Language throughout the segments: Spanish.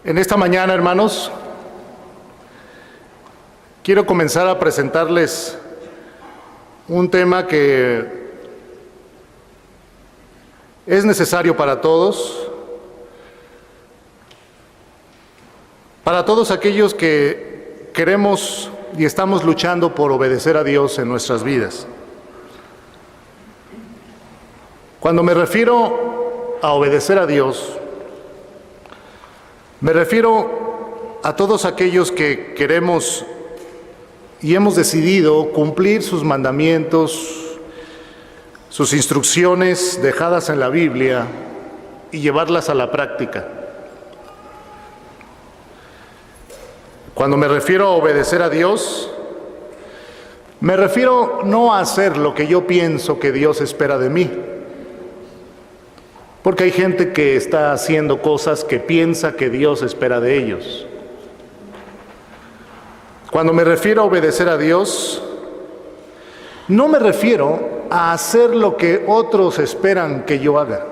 En esta mañana, hermanos, quiero comenzar a presentarles un tema que es necesario para todos aquellos que queremos y estamos luchando por obedecer a Dios en nuestras vidas. Cuando me refiero a obedecer a Dios, me refiero a todos aquellos que queremos y hemos decidido cumplir sus mandamientos, sus instrucciones dejadas en la Biblia y llevarlas a la práctica. Cuando me refiero a obedecer a Dios, me refiero no a hacer lo que yo pienso que Dios espera de mí. Porque hay gente que está haciendo cosas que piensa que Dios espera de ellos. Cuando me refiero a obedecer a Dios, no me refiero a hacer lo que otros esperan que yo haga.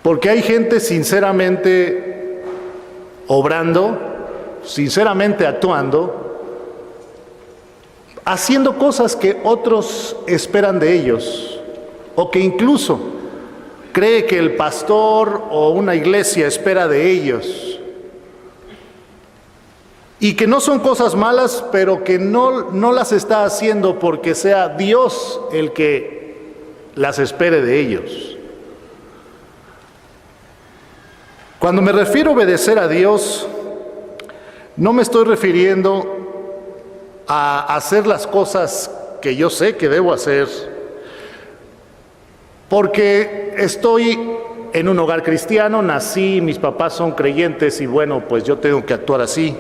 Porque hay gente sinceramente obrando, sinceramente actuando, haciendo cosas que otros esperan de ellos. O que incluso cree que el pastor o una iglesia espera de ellos. Y que no son cosas malas, pero que no las está haciendo porque sea Dios el que las espere de ellos. Cuando me refiero a obedecer a Dios, no me estoy refiriendo a hacer las cosas que yo sé que debo hacer, porque estoy en un hogar cristiano, nací, mis papás son creyentes y bueno, pues yo tengo que actuar así.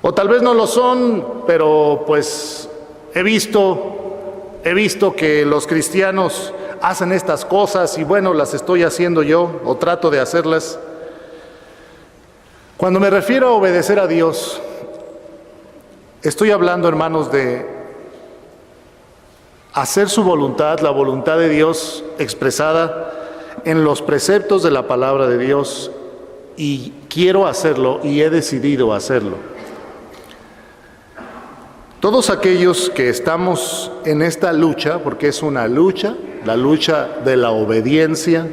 O tal vez no lo son, pero pues he visto que los cristianos hacen estas cosas y bueno, las estoy haciendo yo o trato de hacerlas. Cuando me refiero a obedecer a Dios, estoy hablando, hermanos, de hacer su voluntad, la voluntad de Dios expresada en los preceptos de la palabra de Dios, y quiero hacerlo y he decidido hacerlo. Todos aquellos que estamos en esta lucha, porque es una lucha, la lucha de la obediencia,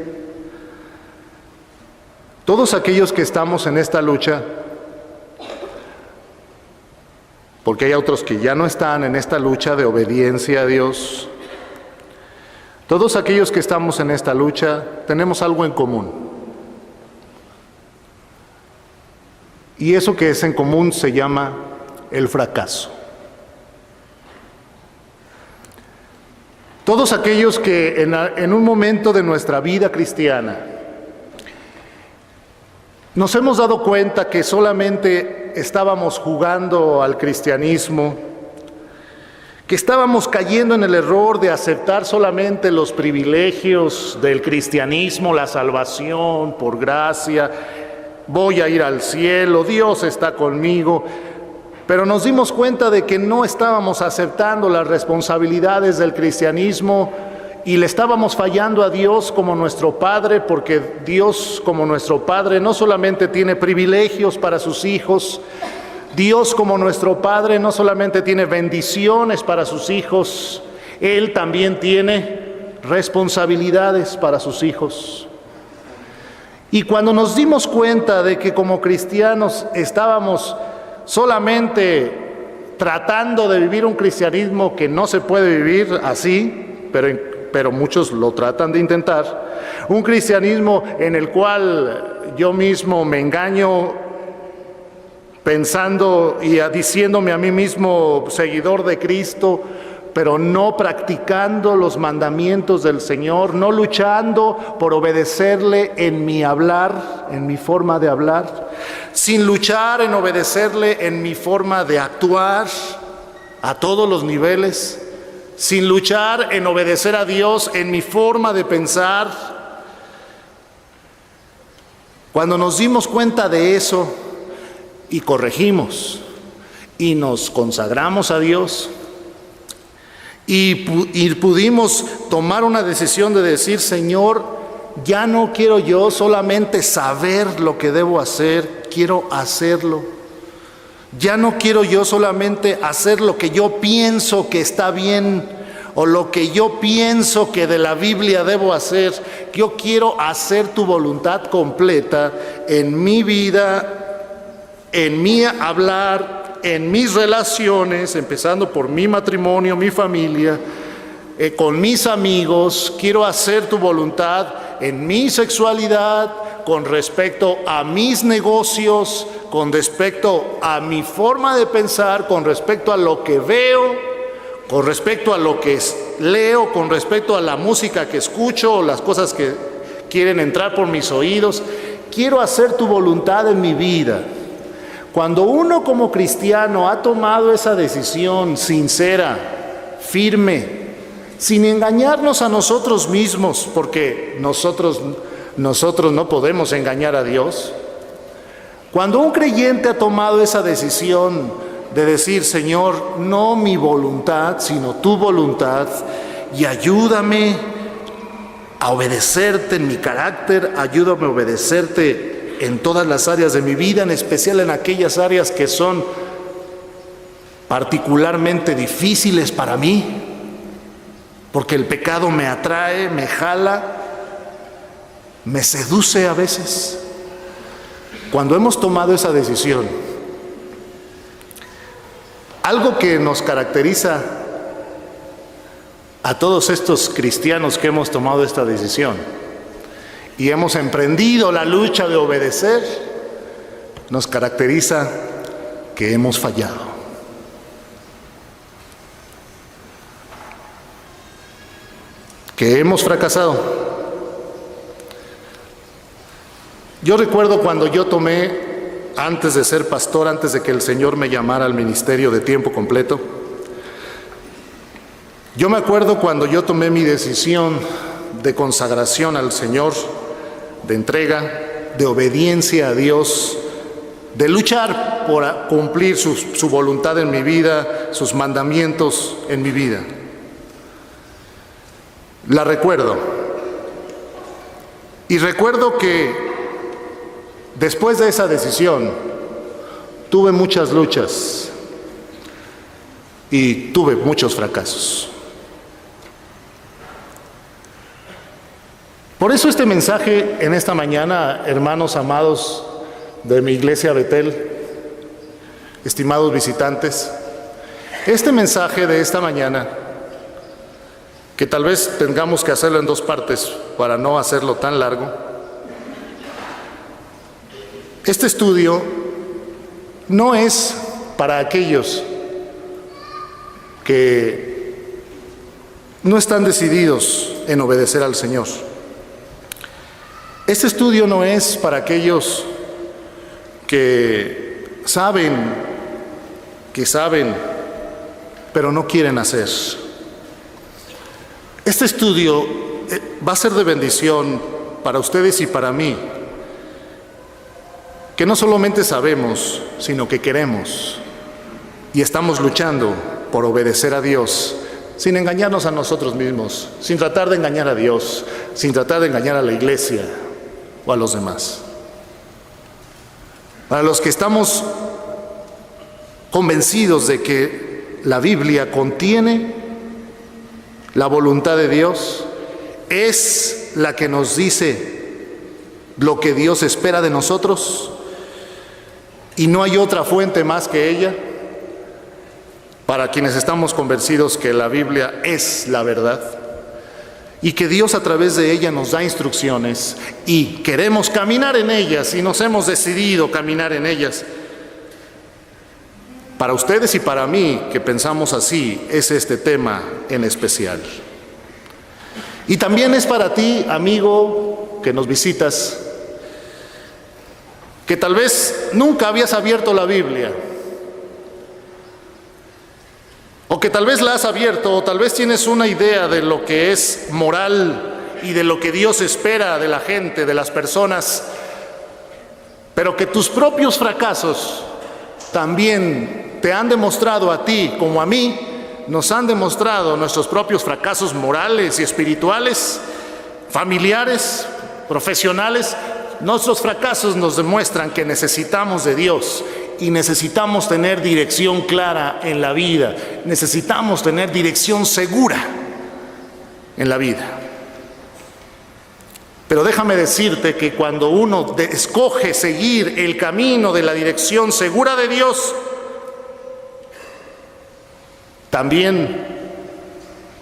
todos aquellos que estamos en esta lucha, porque hay otros que ya no están en esta lucha de obediencia a Dios. Todos aquellos que estamos en esta lucha tenemos algo en común. Y eso que es en común se llama el fracaso. Todos aquellos que en un momento de nuestra vida cristiana nos hemos dado cuenta que solamente estábamos jugando al cristianismo, que estábamos cayendo en el error de aceptar solamente los privilegios del cristianismo, la salvación por gracia, voy a ir al cielo, Dios está conmigo, pero nos dimos cuenta de que no estábamos aceptando las responsabilidades del cristianismo y le estábamos fallando a Dios como nuestro Padre, porque Dios como nuestro Padre no solamente tiene privilegios para sus hijos, Dios como nuestro Padre no solamente tiene bendiciones para sus hijos, Él también tiene responsabilidades para sus hijos. Y cuando nos dimos cuenta de que como cristianos estábamos solamente tratando de vivir un cristianismo que no se puede vivir así, pero muchos lo tratan de intentar, un cristianismo en el cual yo mismo me engaño pensando y diciéndome a mí mismo seguidor de Cristo, pero no practicando los mandamientos del Señor, no luchando por obedecerle en mi hablar, en mi forma de hablar, sin luchar en obedecerle en mi forma de actuar a todos los niveles, sin luchar en obedecer a Dios en mi forma de pensar. Cuando nos dimos cuenta de eso y corregimos y nos consagramos a Dios y pudimos tomar una decisión de decir: Señor, ya no quiero yo solamente saber lo que debo hacer, quiero hacerlo. Ya no quiero yo solamente hacer lo que yo pienso que está bien o lo que yo pienso que de la Biblia debo hacer. Yo quiero hacer tu voluntad completa en mi vida, en mi hablar, en mis relaciones, empezando por mi matrimonio, mi familia, con mis amigos. Quiero hacer tu voluntad en mi sexualidad, con respecto a mis negocios, con respecto a mi forma de pensar, con respecto a lo que veo, con respecto a lo que leo, con respecto a la música que escucho o las cosas que quieren entrar por mis oídos. Quiero hacer tu voluntad en mi vida. Cuando uno como cristiano ha tomado esa decisión sincera, firme, sin engañarnos a nosotros mismos, porque nosotros no podemos engañar a Dios. Cuando un creyente ha tomado esa decisión de decir, Señor, no mi voluntad, sino tu voluntad, y ayúdame a obedecerte en mi carácter, ayúdame a obedecerte en todas las áreas de mi vida, en especial en aquellas áreas que son particularmente difíciles para mí, porque el pecado me atrae, me jala, me seduce a veces. Cuando hemos tomado esa decisión, algo que nos caracteriza a todos estos cristianos que hemos tomado esta decisión y hemos emprendido la lucha de obedecer, nos caracteriza que hemos fallado. Que hemos fracasado. Yo recuerdo cuando yo tomé, antes de ser pastor, antes de que el Señor me llamara al ministerio de tiempo completo, yo me acuerdo cuando yo tomé mi decisión de consagración al Señor, de entrega, de obediencia a Dios, de luchar por cumplir su voluntad en mi vida, sus mandamientos en mi vida. La recuerdo. Y recuerdo que después de esa decisión, tuve muchas luchas y tuve muchos fracasos. Por eso este mensaje en esta mañana, hermanos amados de mi iglesia Betel, estimados visitantes, este mensaje de esta mañana, que tal vez tengamos que hacerlo en dos partes para no hacerlo tan largo. Este estudio no es para aquellos que no están decididos en obedecer al Señor. Este estudio no es para aquellos que saben, pero no quieren hacer. Este estudio va a ser de bendición para ustedes y para mí, que no solamente sabemos, sino que queremos y estamos luchando por obedecer a Dios, sin engañarnos a nosotros mismos, sin tratar de engañar a Dios, sin tratar de engañar a la iglesia o a los demás. Para los que estamos convencidos de que la Biblia contiene la voluntad de Dios, es la que nos dice lo que Dios espera de nosotros y no hay otra fuente más que ella. Para quienes estamos convencidos que la Biblia es la verdad y que Dios a través de ella nos da instrucciones y queremos caminar en ellas y nos hemos decidido caminar en ellas. Para ustedes y para mí, que pensamos así, es este tema en especial. Y también es para ti, amigo, que nos visitas, que tal vez nunca habías abierto la Biblia, o que tal vez la has abierto, o tal vez tienes una idea de lo que es moral y de lo que Dios espera de la gente, de las personas, pero que tus propios fracasos también te han demostrado a ti como a mí, nos han demostrado nuestros propios fracasos morales y espirituales, familiares, profesionales, nuestros fracasos nos demuestran que necesitamos de Dios y necesitamos tener dirección clara en la vida, necesitamos tener dirección segura en la vida. Pero déjame decirte que cuando uno escoge seguir el camino de la dirección segura de Dios, también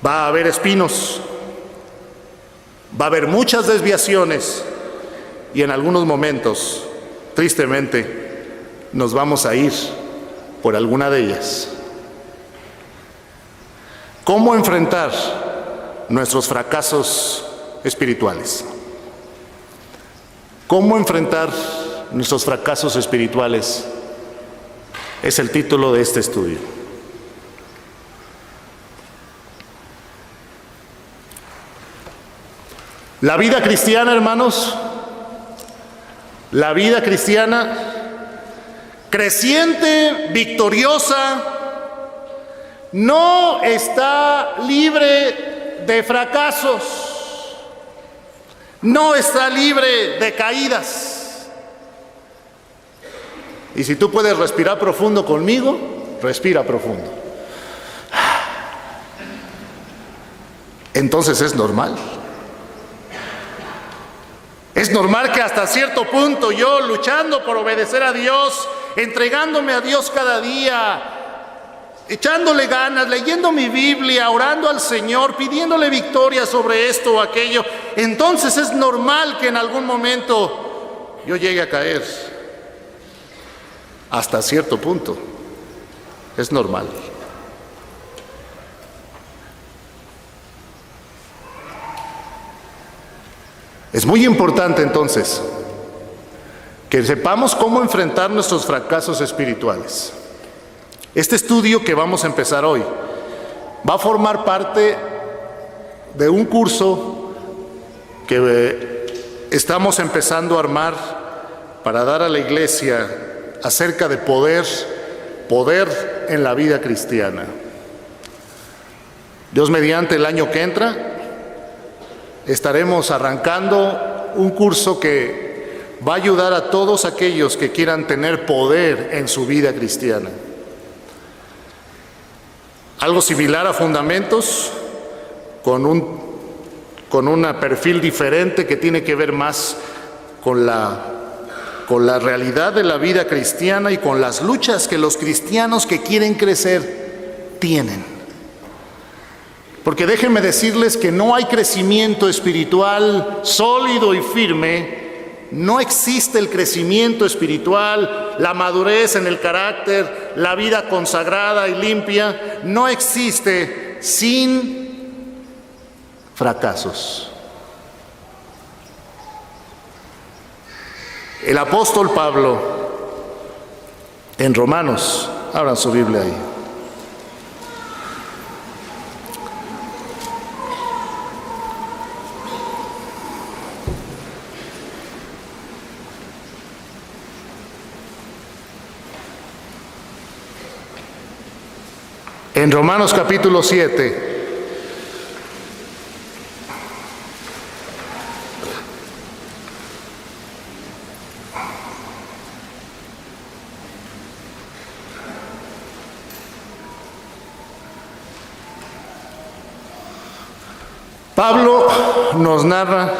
va a haber espinos, va a haber muchas desviaciones y en algunos momentos, tristemente, nos vamos a ir por alguna de ellas. ¿Cómo enfrentar nuestros fracasos espirituales? ¿Cómo enfrentar nuestros fracasos espirituales? Es el título de este estudio. La vida cristiana, hermanos, la vida cristiana creciente, victoriosa, no está libre de fracasos. No está libre de caídas. Y si tú puedes respirar profundo conmigo, respira profundo. Entonces es normal. Es normal que hasta cierto punto yo, luchando por obedecer a Dios, entregándome a Dios cada día, echándole ganas, leyendo mi Biblia, orando al Señor, pidiéndole victoria sobre esto o aquello, entonces es normal que en algún momento yo llegue a caer. Hasta cierto punto. Es normal. Es muy importante entonces que sepamos cómo enfrentar nuestros fracasos espirituales. Este estudio que vamos a empezar hoy va a formar parte de un curso que estamos empezando a armar para dar a la iglesia acerca de poder en la vida cristiana. Dios mediante, el año que entra estaremos arrancando un curso que va a ayudar a todos aquellos que quieran tener poder en su vida cristiana. Algo similar a Fundamentos, con un perfil diferente que tiene que ver más con la realidad de la vida cristiana y con las luchas que los cristianos que quieren crecer tienen. Porque déjenme decirles que no hay crecimiento espiritual sólido y firme, no existe el crecimiento espiritual, la madurez en el carácter, la vida consagrada y limpia, no existe sin fracasos. El apóstol Pablo, en Romanos, abran su Biblia ahí. En Romanos capítulo 7, Pablo nos narra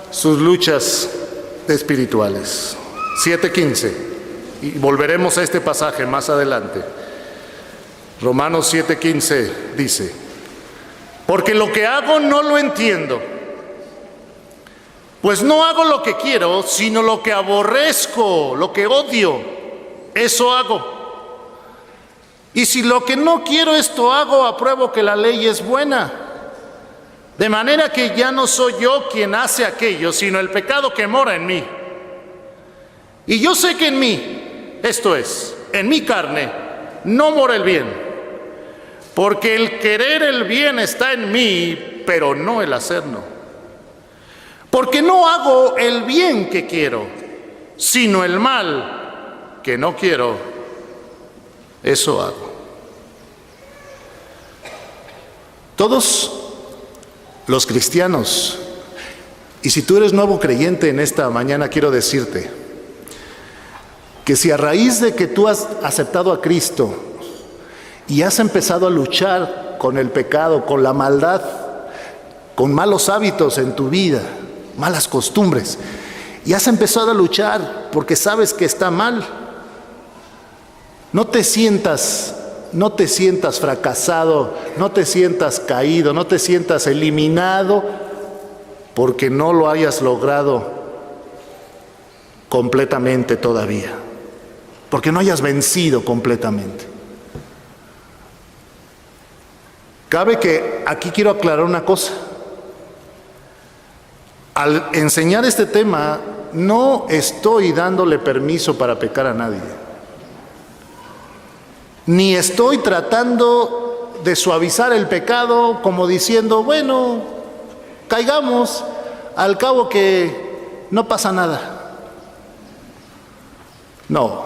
sus luchas espirituales. 7:15, y volveremos a este pasaje más adelante. Romanos 7:15 dice: porque lo que hago no lo entiendo, pues no hago lo que quiero, sino lo que aborrezco, lo que odio, eso hago. Y si lo que no quiero esto hago, apruebo que la ley es buena. De manera que ya no soy yo quien hace aquello, sino el pecado que mora en mí. Y yo sé que en mí, esto es, en mi carne, no mora el bien. Porque el querer el bien está en mí, pero no el hacerlo. Porque no hago el bien que quiero, sino el mal que no quiero, eso hago. Todos los cristianos Y si tú eres nuevo creyente en esta mañana, quiero decirte que si a raíz de que tú has aceptado a Cristo y has empezado a luchar con el pecado, con la maldad, con malos hábitos en tu vida, malas costumbres, y has empezado a luchar porque sabes que está mal, no te sientas fracasado, no te sientas caído, no te sientas eliminado porque no lo hayas logrado completamente todavía, porque no hayas vencido completamente. Cabe que aquí quiero aclarar una cosa. Al enseñar este tema, no estoy dándole permiso para pecar a nadie. Ni estoy tratando de suavizar el pecado como diciendo, bueno, caigamos, al cabo que no pasa nada. No.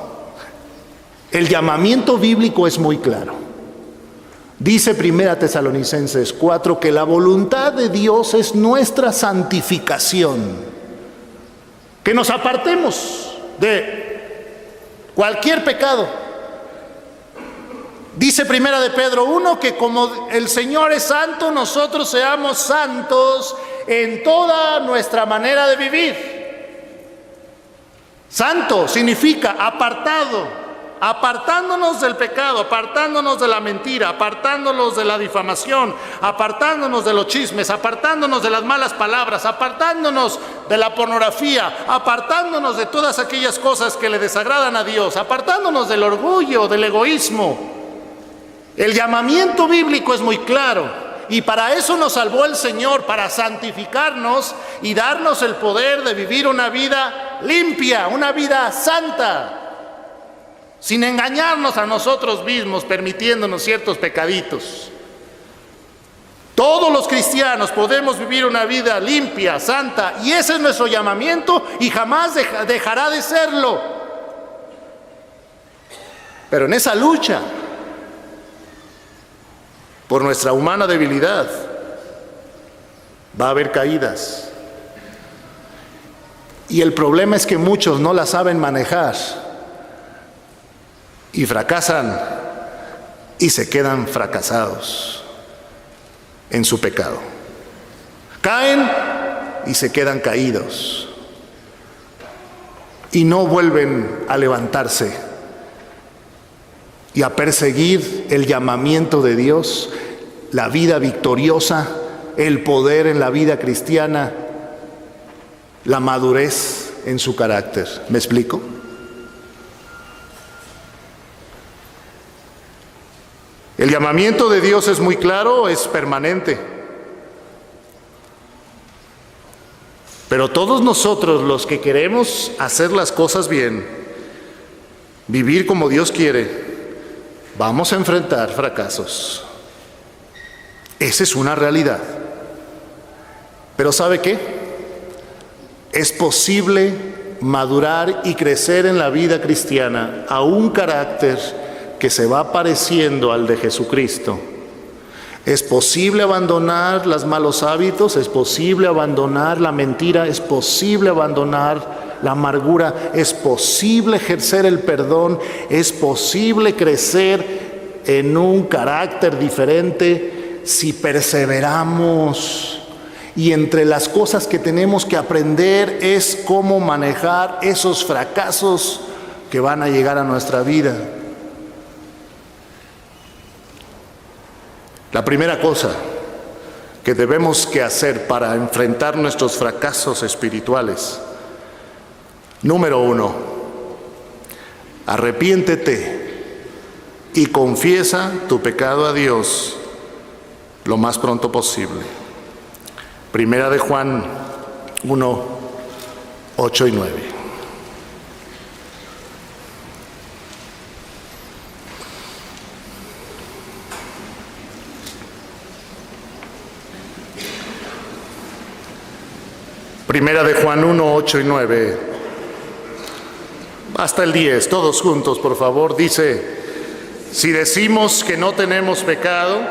El llamamiento bíblico es muy claro. Dice 1 Tesalonicenses 4 que la voluntad de Dios es nuestra santificación, que nos apartemos de cualquier pecado. Dice 1 de Pedro 1 que como el Señor es santo, nosotros seamos santos en toda nuestra manera de vivir. Santo significa apartado. Apartándonos del pecado, apartándonos de la mentira, apartándonos de la difamación, apartándonos de los chismes, apartándonos de las malas palabras, apartándonos de la pornografía, apartándonos de todas aquellas cosas que le desagradan a Dios, apartándonos del orgullo, del egoísmo. El llamamiento bíblico es muy claro y para eso nos salvó el Señor, para santificarnos y darnos el poder de vivir una vida limpia, una vida santa, sin engañarnos a nosotros mismos, permitiéndonos ciertos pecaditos. Todos los cristianos podemos vivir una vida limpia, santa, y ese es nuestro llamamiento y jamás dejará de serlo. Pero en esa lucha, por nuestra humana debilidad, va a haber caídas. Y el problema es que muchos no la saben manejar. Y fracasan y se quedan fracasados en su pecado. Caen y se quedan caídos. Y no vuelven a levantarse y a perseguir el llamamiento de Dios, la vida victoriosa, el poder en la vida cristiana, la madurez en su carácter. ¿Me explico? El llamamiento de Dios es muy claro, es permanente. Pero todos nosotros, los que queremos hacer las cosas bien, vivir como Dios quiere, vamos a enfrentar fracasos. Esa es una realidad. Pero ¿sabe qué? Es posible madurar y crecer en la vida cristiana a un carácter que se va pareciendo al de Jesucristo. Es posible abandonar los malos hábitos, es posible abandonar la mentira, es posible abandonar la amargura, es posible ejercer el perdón, es posible crecer en un carácter diferente si perseveramos. Y entre las cosas que tenemos que aprender es cómo manejar esos fracasos que van a llegar a nuestra vida. La primera cosa que debemos que hacer para enfrentar nuestros fracasos espirituales, número 1, arrepiéntete y confiesa tu pecado a Dios lo más pronto posible. Primera de Juan 1, 8 y 9. Primera de Juan 1, 8 y 9, hasta el 10, todos juntos, por favor. Dice: si decimos que no tenemos pecado,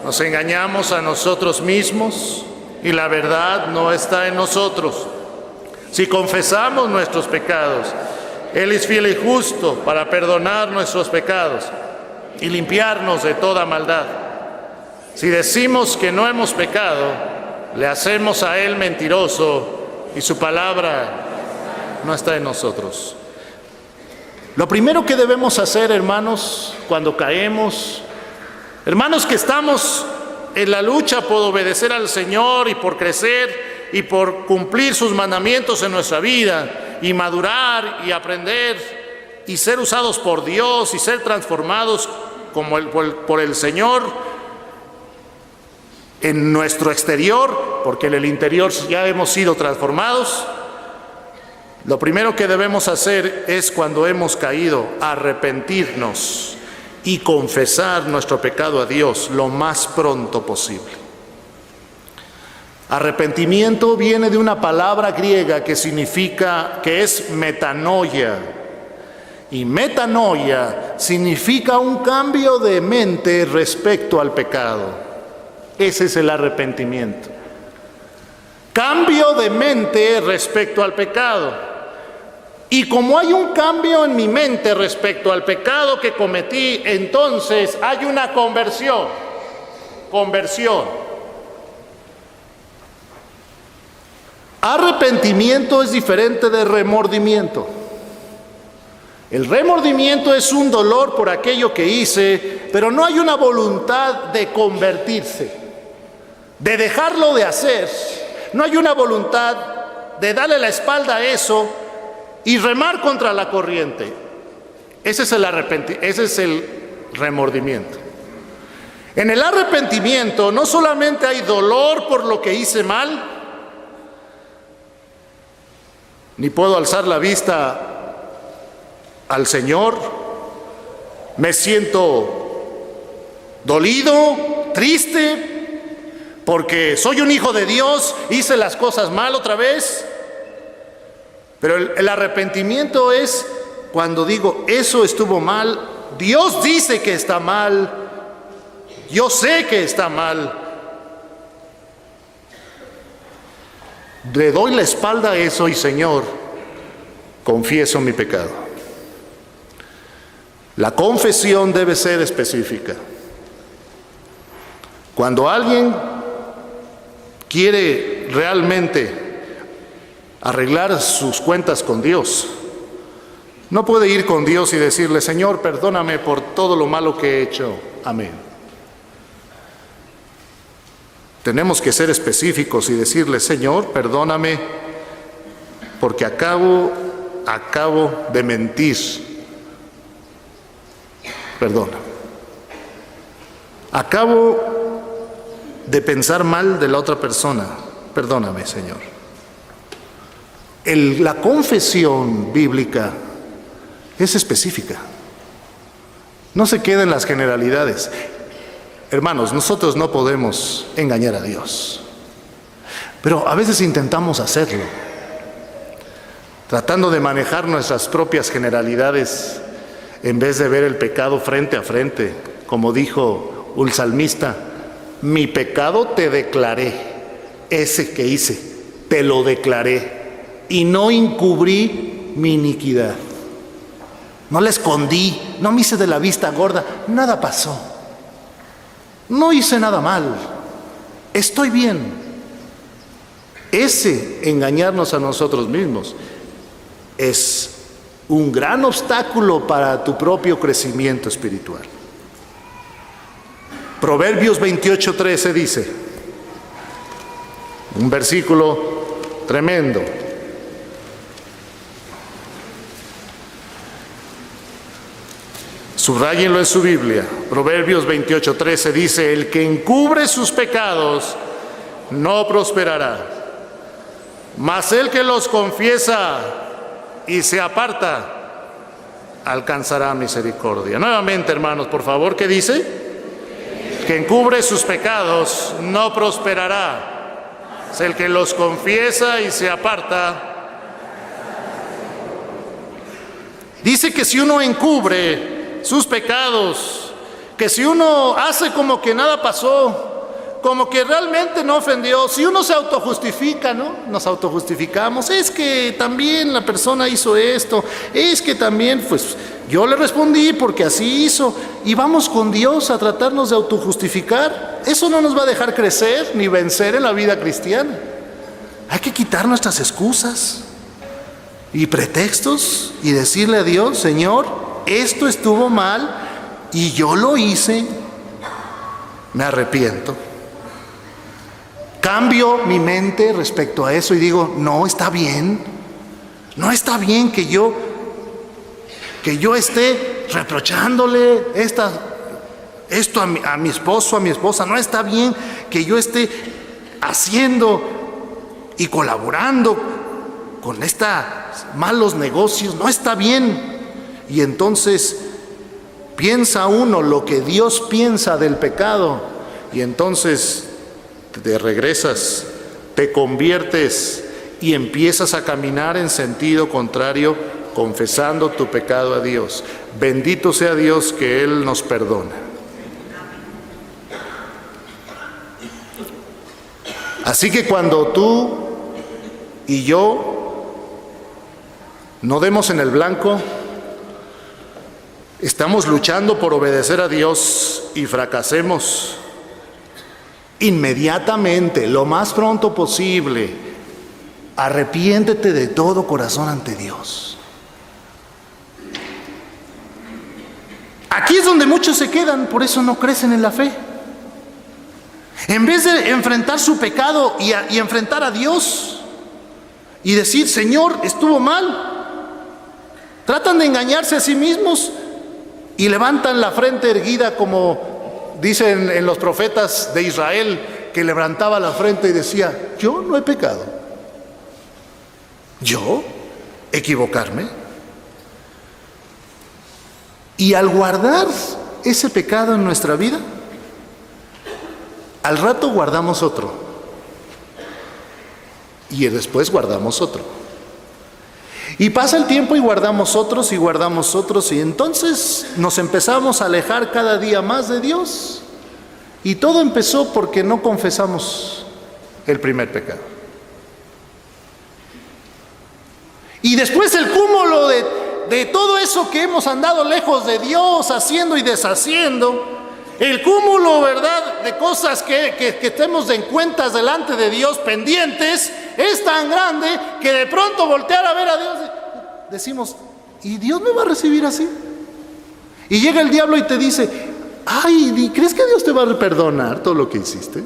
nos engañamos a nosotros mismos y la verdad no está en nosotros. Si confesamos nuestros pecados, Él es fiel y justo para perdonar nuestros pecados y limpiarnos de toda maldad. Si decimos que no hemos pecado, le hacemos a Él mentiroso y su palabra no está en nosotros. Lo primero que debemos hacer, hermanos, cuando caemos, hermanos que estamos en la lucha por obedecer al Señor y por crecer y por cumplir sus mandamientos en nuestra vida y madurar y aprender y ser usados por Dios y ser transformados por el Señor en nuestro exterior, porque en el interior ya hemos sido transformados. Lo primero que debemos hacer es, cuando hemos caído, arrepentirnos y confesar nuestro pecado a Dios lo más pronto posible. Arrepentimiento viene de una palabra griega que es metanoia. Y metanoia significa un cambio de mente respecto al pecado. Ese es el arrepentimiento. Cambio de mente respecto al pecado. Y como hay un cambio en mi mente respecto al pecado que cometí, entonces hay una conversión. Arrepentimiento es diferente de remordimiento. El remordimiento es un dolor por aquello que hice, pero no hay una voluntad de convertirse, de dejarlo de hacer. No hay una voluntad de darle la espalda a eso y remar contra la corriente. Ese es el remordimiento. En el arrepentimiento no solamente hay dolor por lo que hice mal, ni puedo alzar la vista al Señor, me siento dolido, triste, porque soy un hijo de Dios, hice las cosas mal otra vez. Pero el arrepentimiento es cuando digo, eso estuvo mal, Dios dice que está mal, yo sé que está mal. Le doy la espalda a eso y, Señor, confieso mi pecado. La confesión debe ser específica. Cuando alguien quiere realmente arreglar sus cuentas con Dios, no puede ir con Dios y decirle, Señor, perdóname por todo lo malo que he hecho. Amén. Tenemos que ser específicos y decirle, Señor, perdóname porque acabo de mentir. Perdona. Acabo de pensar mal de la otra persona. Perdóname, Señor. La confesión bíblica es específica. No se queda en las generalidades. Hermanos, nosotros no podemos engañar a Dios, pero a veces intentamos hacerlo, tratando de manejar nuestras propias generalidades en vez de ver el pecado frente a frente. Como dijo un salmista, mi pecado te declaré, ese que hice, te lo declaré, y no encubrí mi iniquidad. No la escondí, no me hice de la vista gorda, nada pasó. No hice nada mal, estoy bien. Ese engañarnos a nosotros mismos es un gran obstáculo para tu propio crecimiento espiritual. Proverbios 28:13 dice, un versículo tremendo. Subrayenlo en su Biblia. Proverbios 28:13 dice, el que encubre sus pecados no prosperará, mas el que los confiesa y se aparta alcanzará misericordia. Nuevamente, hermanos, por favor, ¿qué dice? El que encubre sus pecados no prosperará, es el que los confiesa y se aparta. Dice que si uno encubre sus pecados, que si uno hace como que nada pasó, como que realmente no ofendió. Si uno se autojustifica, ¿no? Nos autojustificamos. Es que también la persona hizo esto. Es que también, pues, yo le respondí porque así hizo. Y vamos con Dios a tratarnos de autojustificar. Eso no nos va a dejar crecer ni vencer en la vida cristiana. Hay que quitar nuestras excusas y pretextos y decirle a Dios: Señor, esto estuvo mal y yo lo hice. Me arrepiento. Cambio mi mente respecto a eso y digo: no está bien. No está bien que yo esté reprochándole esto a mi esposo, a mi esposa. No está bien que yo esté haciendo y colaborando con estos malos negocios. No está bien. Y entonces piensa uno lo que Dios piensa del pecado, y entonces te regresas, te conviertes y empiezas a caminar en sentido contrario, confesando tu pecado a Dios. Bendito sea Dios que Él nos perdona. Así que cuando tú y yo no demos en el blanco, estamos luchando por obedecer a Dios y fracasemos, inmediatamente, lo más pronto posible, arrepiéntete de todo corazón ante Dios. Aquí es donde muchos se quedan, por eso no crecen en la fe. En vez de enfrentar su pecado y enfrentar a Dios y decir: Señor, estuvo mal, tratan de engañarse a sí mismos y levantan la frente erguida, como dicen en los profetas de Israel, que levantaba la frente y decía: yo no he pecado. ¿Yo equivocarme? Y al guardar ese pecado en nuestra vida, al rato guardamos otro. Y después guardamos otro. Y pasa el tiempo y guardamos otros y guardamos otros, y entonces nos empezamos a alejar cada día más de Dios. Y todo empezó porque no confesamos el primer pecado. Y después el cúmulo de todo eso que hemos andado lejos de Dios, haciendo y deshaciendo, el cúmulo, ¿verdad?, de cosas que tenemos en cuentas delante de Dios pendientes, es tan grande que de pronto voltear a ver a Dios, decimos: ¿y Dios me va a recibir así? Y llega el diablo y te dice: ay, ¿crees que Dios te va a perdonar todo lo que hiciste?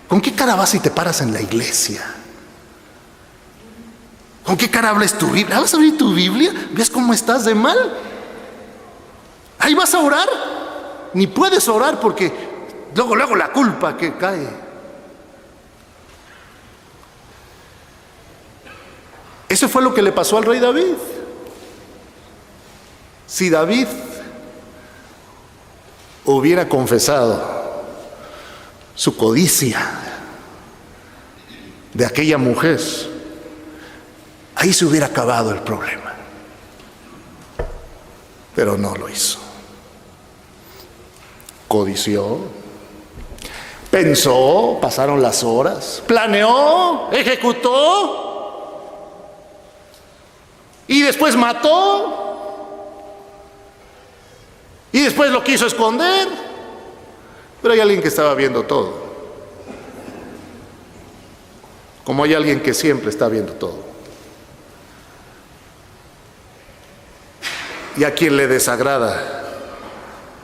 ¿Con qué cara vas y te paras en la iglesia? ¿Con qué cara hablas tu Biblia? ¿Vas a abrir tu Biblia? ¿Ves cómo estás de mal? Ahí vas a orar. Ni puedes orar porque luego la culpa que cae. Eso fue lo que le pasó al rey David. Si David hubiera confesado su codicia de aquella mujer, ahí se hubiera acabado el problema. Pero no lo hizo. Codició, pensó, pasaron las horas, planeó, ejecutó y después mató y después lo quiso esconder. Pero hay alguien que estaba viendo todo, como hay alguien que siempre está viendo todo, y a quien le desagrada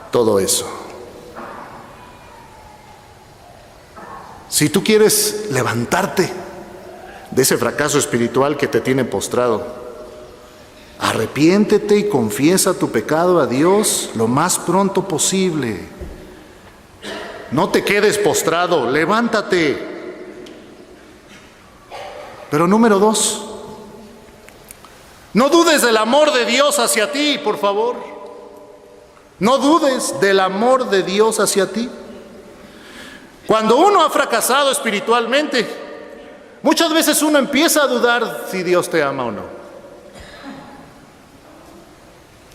todo eso. Si tú quieres levantarte de ese fracaso espiritual que te tiene postrado, arrepiéntete y confiesa tu pecado a Dios lo más pronto posible. No te quedes postrado, levántate. Pero número 2, no dudes del amor de Dios hacia ti, por favor. No dudes del amor de Dios hacia ti. Cuando uno ha fracasado espiritualmente, muchas veces uno empieza a dudar si Dios te ama o no.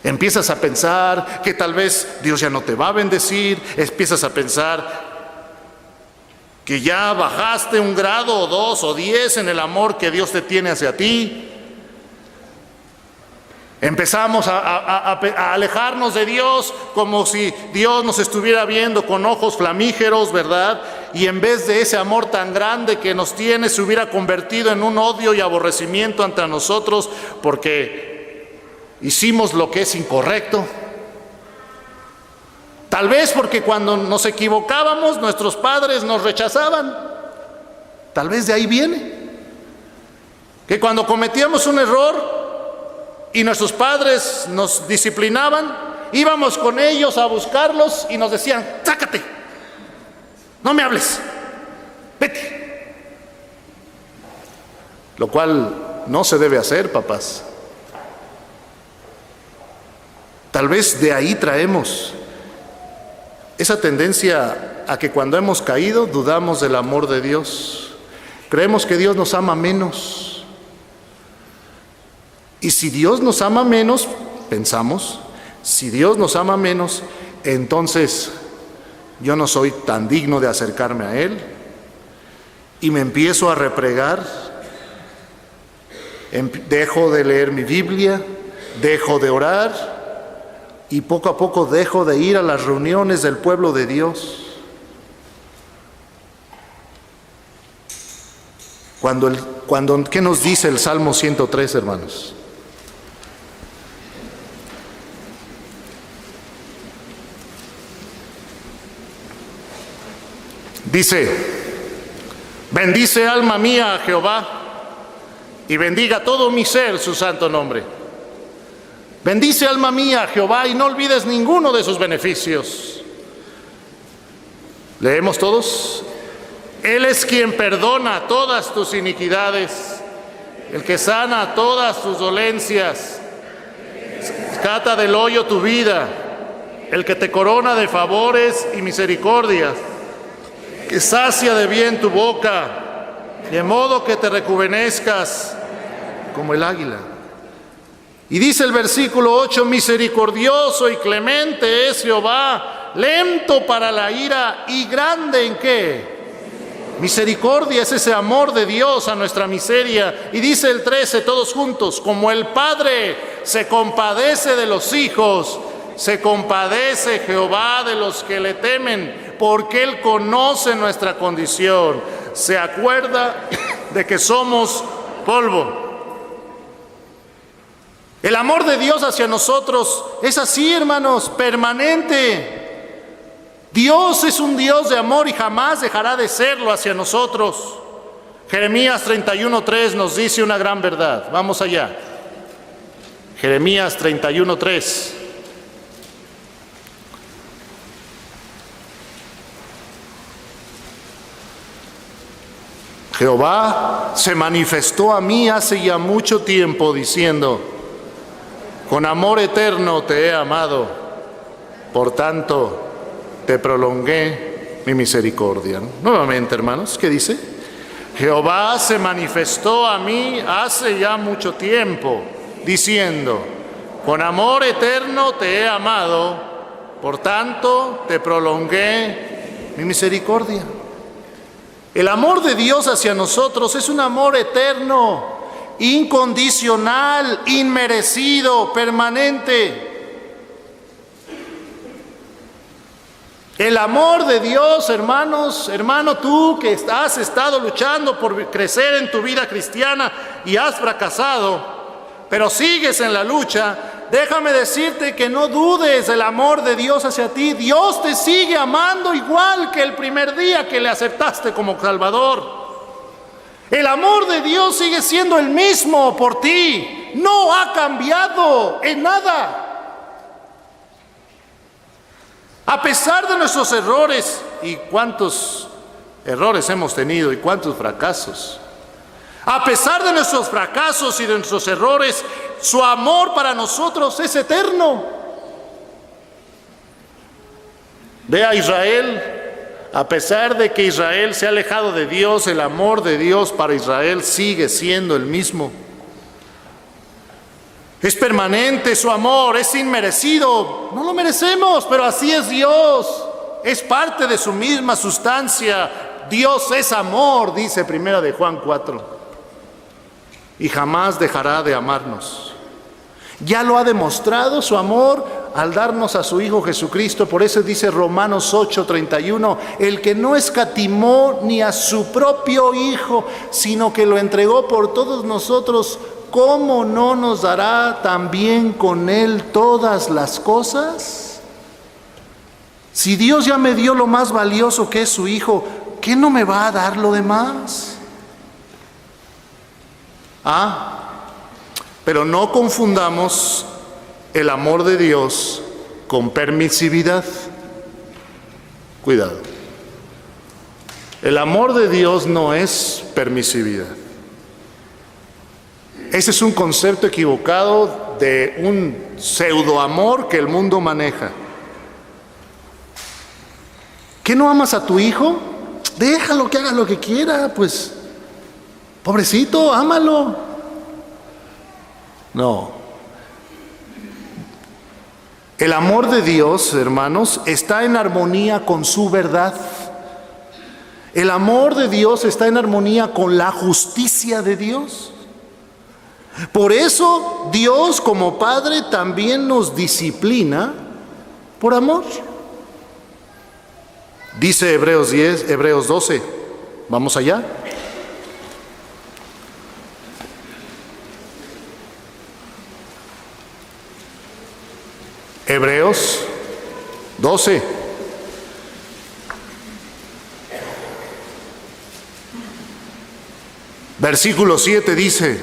Empiezas a pensar que tal vez Dios ya no te va a bendecir, empiezas a pensar que ya bajaste 1 grado o 2 o 10 en el amor que Dios te tiene hacia ti. Empezamos a alejarnos de Dios como si Dios nos estuviera viendo con ojos flamígeros, ¿verdad? Y en vez de ese amor tan grande que nos tiene, se hubiera convertido en un odio y aborrecimiento ante nosotros porque hicimos lo que es incorrecto. Tal vez porque cuando nos equivocábamos, nuestros padres nos rechazaban. Tal vez de ahí viene. Que cuando cometíamos un error y nuestros padres nos disciplinaban, íbamos con ellos a buscarlos y nos decían: sácate, no me hables, vete. Lo cual no se debe hacer, papás. Tal vez de ahí traemos esa tendencia a que cuando hemos caído dudamos del amor de Dios. Creemos que Dios nos ama menos. Y si Dios nos ama menos, pensamos, si Dios nos ama menos, entonces yo no soy tan digno de acercarme a Él. Y me empiezo a repregar, dejo de leer mi Biblia, dejo de orar, y poco a poco dejo de ir a las reuniones del pueblo de Dios. ¿Qué nos dice el Salmo 103, hermanos? Dice: bendice alma mía a Jehová, y bendiga todo mi ser su santo nombre. Bendice alma mía a Jehová y no olvides ninguno de sus beneficios. ¿Leemos todos? Él es quien perdona todas tus iniquidades, el que sana todas tus dolencias, rescata del hoyo tu vida, el que te corona de favores y misericordias, que sacia de bien tu boca, de modo que te rejuvenezcas como el águila. Y dice el versículo 8: misericordioso y clemente es Jehová, lento para la ira y grande ¿en qué? Misericordia. Es ese amor de Dios a nuestra miseria. Y dice el 13, todos juntos: como el Padre se compadece de los hijos, se compadece Jehová de los que le temen, porque Él conoce nuestra condición, se acuerda de que somos polvo. El amor de Dios hacia nosotros es así, hermanos, permanente. Dios es un Dios de amor y jamás dejará de serlo hacia nosotros. Jeremías 31:3 nos dice una gran verdad. Vamos allá. Jeremías 31:3. Jehová se manifestó a mí hace ya mucho tiempo diciendo: con amor eterno te he amado, por tanto te prolongué mi misericordia. Nuevamente, hermanos, ¿qué dice? Jehová se manifestó a mí hace ya mucho tiempo, diciendo: con amor eterno te he amado, por tanto te prolongué mi misericordia. El amor de Dios hacia nosotros es un amor eterno, incondicional, inmerecido, permanente. El amor de Dios, hermanos, hermano, tú que has estado luchando por crecer en tu vida cristiana y has fracasado, pero sigues en la lucha, déjame decirte que no dudes del amor de Dios hacia ti. Dios te sigue amando igual que el primer día que le aceptaste como Salvador. El amor de Dios sigue siendo el mismo por ti, no ha cambiado en nada. A pesar de nuestros errores, y cuántos errores hemos tenido y cuántos fracasos, a pesar de nuestros fracasos y de nuestros errores, su amor para nosotros es eterno. Ve a Israel. A pesar de que Israel se ha alejado de Dios, el amor de Dios para Israel sigue siendo el mismo. Es permanente su amor, es inmerecido. No lo merecemos, pero así es Dios. Es parte de su misma sustancia. Dios es amor, dice Primera de Juan 4. Y jamás dejará de amarnos. Ya lo ha demostrado su amor al darnos a su Hijo Jesucristo. Por eso dice Romanos 8:31, el que no escatimó ni a su propio Hijo, sino que lo entregó por todos nosotros, ¿cómo no nos dará también con Él todas las cosas? Si Dios ya me dio lo más valioso que es su Hijo, ¿qué no me va a dar lo demás? Pero no confundamos el amor de Dios con permisividad. Cuidado. El amor de Dios no es permisividad. Ese es un concepto equivocado de un pseudoamor que el mundo maneja. ¿Qué no amas a tu hijo? Déjalo que haga lo que quiera, pues. Pobrecito, ámalo. No. El amor de Dios, hermanos, está en armonía con su verdad. El amor de Dios está en armonía con la justicia de Dios. Por eso Dios como Padre también nos disciplina por amor. Dice Hebreos 12. Vamos allá. Hebreos 12. Versículo 7 dice,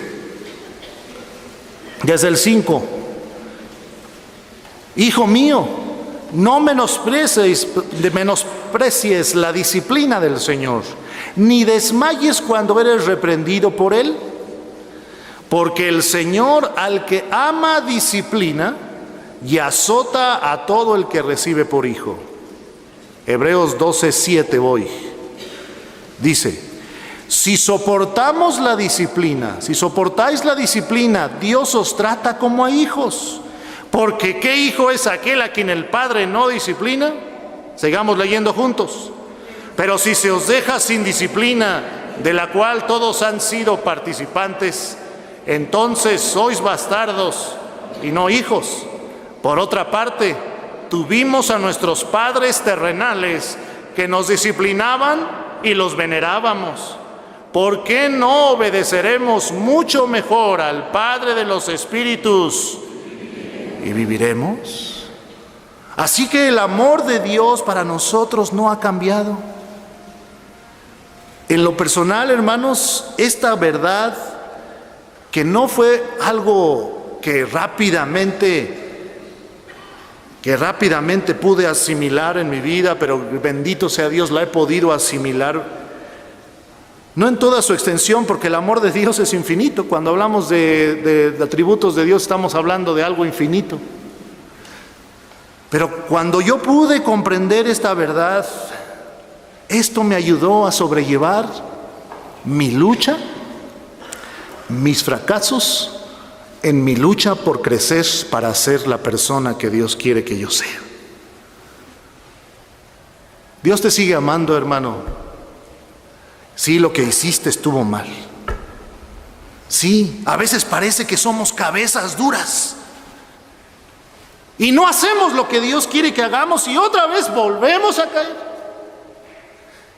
desde el 5, Hijo mío, no menosprecies la disciplina del Señor, ni desmayes cuando eres reprendido por Él, porque el Señor al que ama disciplina y azota a todo el que recibe por hijo. Hebreos 12:7 voy. Dice, si soportáis la disciplina, Dios os trata como a hijos. Porque ¿qué hijo es aquel a quien el Padre no disciplina? Sigamos leyendo juntos. Pero si se os deja sin disciplina, de la cual todos han sido participantes, entonces sois bastardos y no hijos. Por otra parte, tuvimos a nuestros padres terrenales que nos disciplinaban y los venerábamos. ¿Por qué no obedeceremos mucho mejor al Padre de los Espíritus y viviremos? Así que el amor de Dios para nosotros no ha cambiado. En lo personal, hermanos, esta verdad que no fue algo que rápidamente pude asimilar en mi vida, pero bendito sea Dios, la he podido asimilar, no en toda su extensión, porque el amor de Dios es infinito. Cuando hablamos de atributos de Dios, estamos hablando de algo infinito. Pero cuando yo pude comprender esta verdad, esto me ayudó a sobrellevar mi lucha, mis fracasos, en mi lucha por crecer para ser la persona que Dios quiere que yo sea. Dios te sigue amando, hermano. Sí, lo que hiciste estuvo mal. Sí, a veces parece que somos cabezas duras y no hacemos lo que Dios quiere que hagamos y otra vez volvemos a caer.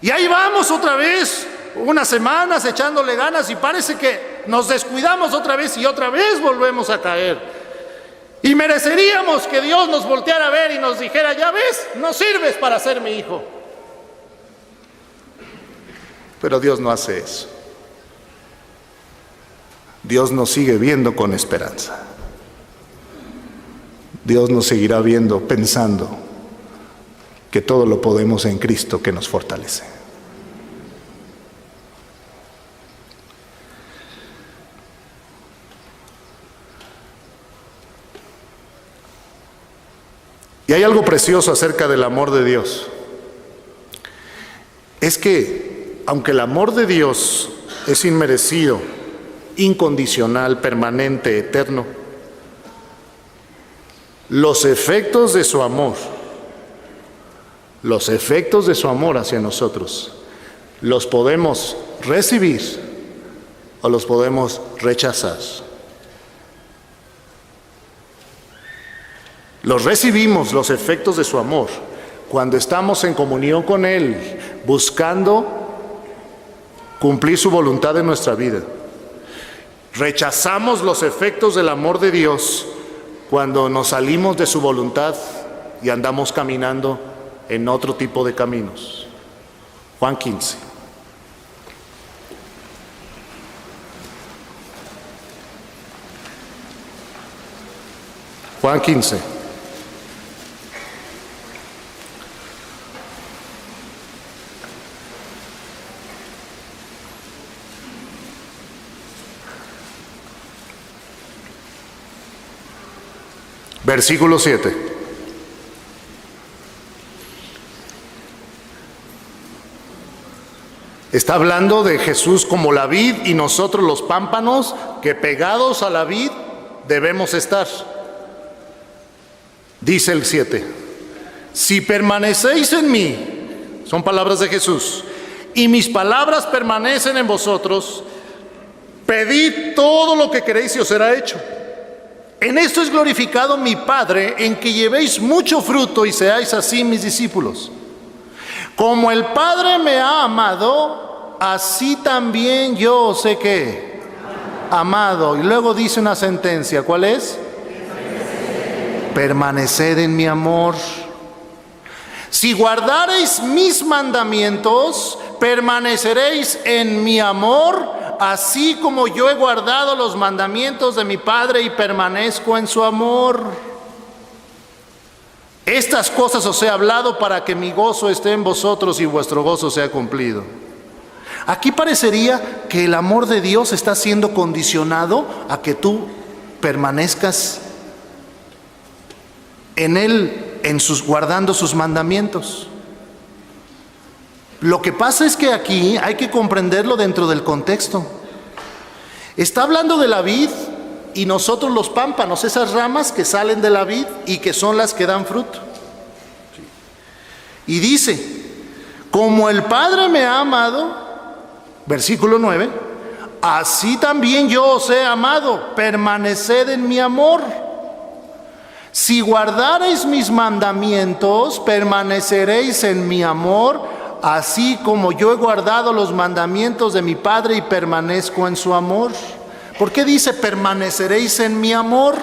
Y ahí vamos otra vez, unas semanas echándole ganas y parece que nos descuidamos otra vez y otra vez volvemos a caer. Y mereceríamos que Dios nos volteara a ver y nos dijera, ya ves, no sirves para ser mi hijo. Pero Dios no hace eso. Dios nos sigue viendo con esperanza. Dios nos seguirá viendo pensando que todo lo podemos en Cristo que nos fortalece. Y hay algo precioso acerca del amor de Dios. Es que, aunque el amor de Dios es inmerecido, incondicional, permanente, eterno, los efectos de su amor, los efectos de su amor hacia nosotros, los podemos recibir o los podemos rechazar. Los recibimos, los efectos de su amor, cuando estamos en comunión con Él, buscando cumplir su voluntad en nuestra vida. Rechazamos los efectos del amor de Dios cuando nos salimos de su voluntad y andamos caminando en otro tipo de caminos. Juan 15. Juan 15. Versículo 7. Está hablando de Jesús como la vid y nosotros los pámpanos que pegados a la vid debemos estar. Dice el 7, si permanecéis en mí, son palabras de Jesús, y mis palabras permanecen en vosotros, pedid todo lo que queréis y os será hecho. En esto es glorificado mi Padre, en que llevéis mucho fruto y seáis así mis discípulos. Como el Padre me ha amado, así también yo os he ¿qué? Amado. Y luego dice una sentencia, ¿cuál es? Permaneced en mi amor. Si guardareis mis mandamientos, permaneceréis en mi amor, así como yo he guardado los mandamientos de mi Padre y permanezco en su amor. Estas cosas os he hablado para que mi gozo esté en vosotros y vuestro gozo sea cumplido. Aquí parecería que el amor de Dios está siendo condicionado a que tú permanezcas en Él, guardando sus mandamientos. Lo que pasa es que aquí hay que comprenderlo dentro del contexto. Está hablando de la vid y nosotros los pámpanos, esas ramas que salen de la vid y que son las que dan fruto. Y dice, como el Padre me ha amado, versículo 9, así también yo os he amado, permaneced en mi amor. Si guardareis mis mandamientos, permaneceréis en mi amor, así como yo he guardado los mandamientos de mi Padre y permanezco en su amor. ¿Por qué dice permaneceréis en mi amor?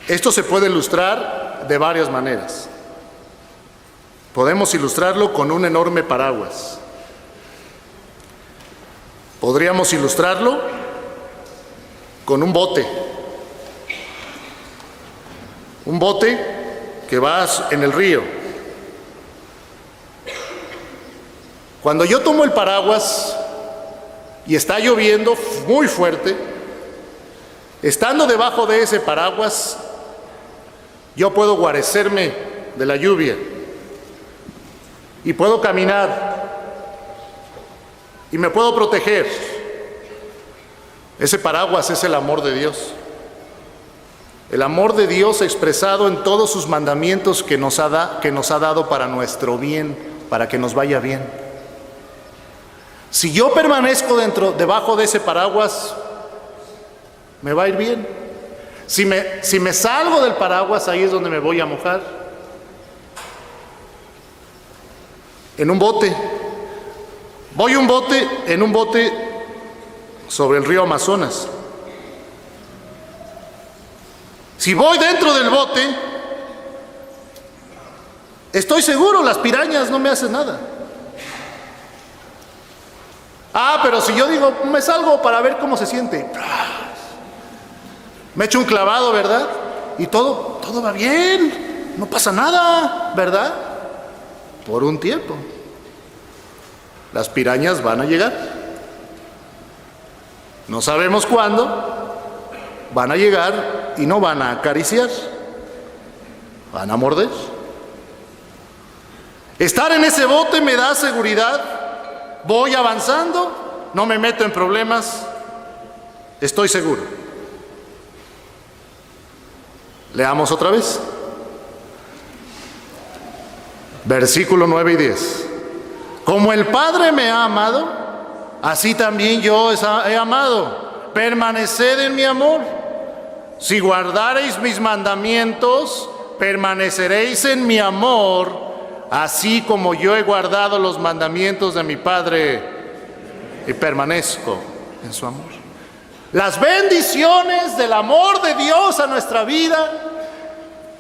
Esto se puede ilustrar de varias maneras. Podemos ilustrarlo con un enorme paraguas. Podríamos ilustrarlo con un bote que va en el río. Cuando yo tomo el paraguas y está lloviendo muy fuerte, estando debajo de ese paraguas, yo puedo guarecerme de la lluvia y puedo caminar y me puedo proteger. Ese paraguas es el amor de Dios. El amor de Dios expresado en todos sus mandamientos que nos ha dado para nuestro bien, para que nos vaya bien. Si yo permanezco debajo de ese paraguas, me va a ir bien. Si me salgo del paraguas, ahí es donde me voy a mojar. En un bote. En un bote sobre el río Amazonas. Si voy dentro del bote, estoy seguro, las pirañas no me hacen nada. Pero si yo digo, me salgo para ver cómo se siente, me echo un clavado, ¿verdad? Y todo va bien, no pasa nada, ¿verdad? Por un tiempo. Las pirañas van a llegar. No sabemos cuándo, van a llegar y no van a acariciar, van a morder. Estar en ese bote me da seguridad, voy avanzando, no me meto en problemas, Estoy seguro. Leamos otra vez. Versículo 9 y 10. Como el Padre me ha amado, así también yo he amado. Permaneced en mi amor. Si guardareis mis mandamientos, permaneceréis en mi amor, así como yo he guardado los mandamientos de mi Padre y permanezco en su amor. Las bendiciones del amor de Dios a nuestra vida: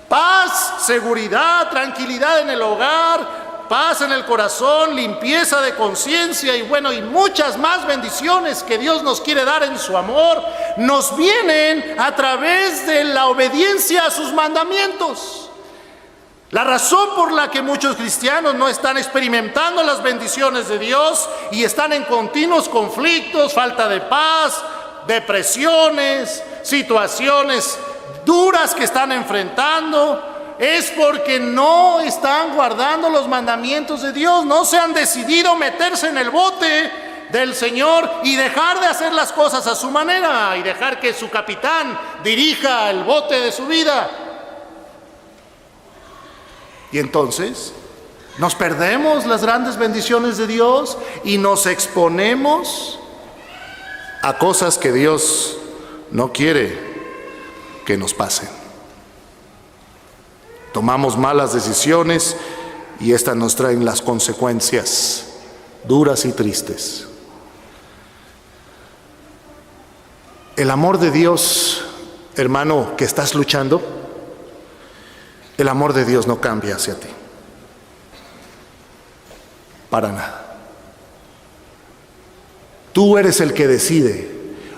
paz, seguridad, tranquilidad en el hogar, paz en el corazón, limpieza de conciencia y muchas más bendiciones que Dios nos quiere dar en su amor, nos vienen a través de la obediencia a sus mandamientos. La razón por la que muchos cristianos no están experimentando las bendiciones de Dios y están en continuos conflictos, falta de paz, depresiones, situaciones duras que están enfrentando, es porque no están guardando los mandamientos de Dios, no se han decidido meterse en el bote del Señor y dejar de hacer las cosas a su manera y dejar que su capitán dirija el bote de su vida. Y entonces nos perdemos las grandes bendiciones de Dios y nos exponemos a cosas que Dios no quiere que nos pasen. Tomamos malas decisiones y estas nos traen las consecuencias duras y tristes. El amor de Dios, hermano, que estás luchando, el amor de Dios no cambia hacia ti. Para nada. Tú eres el que decide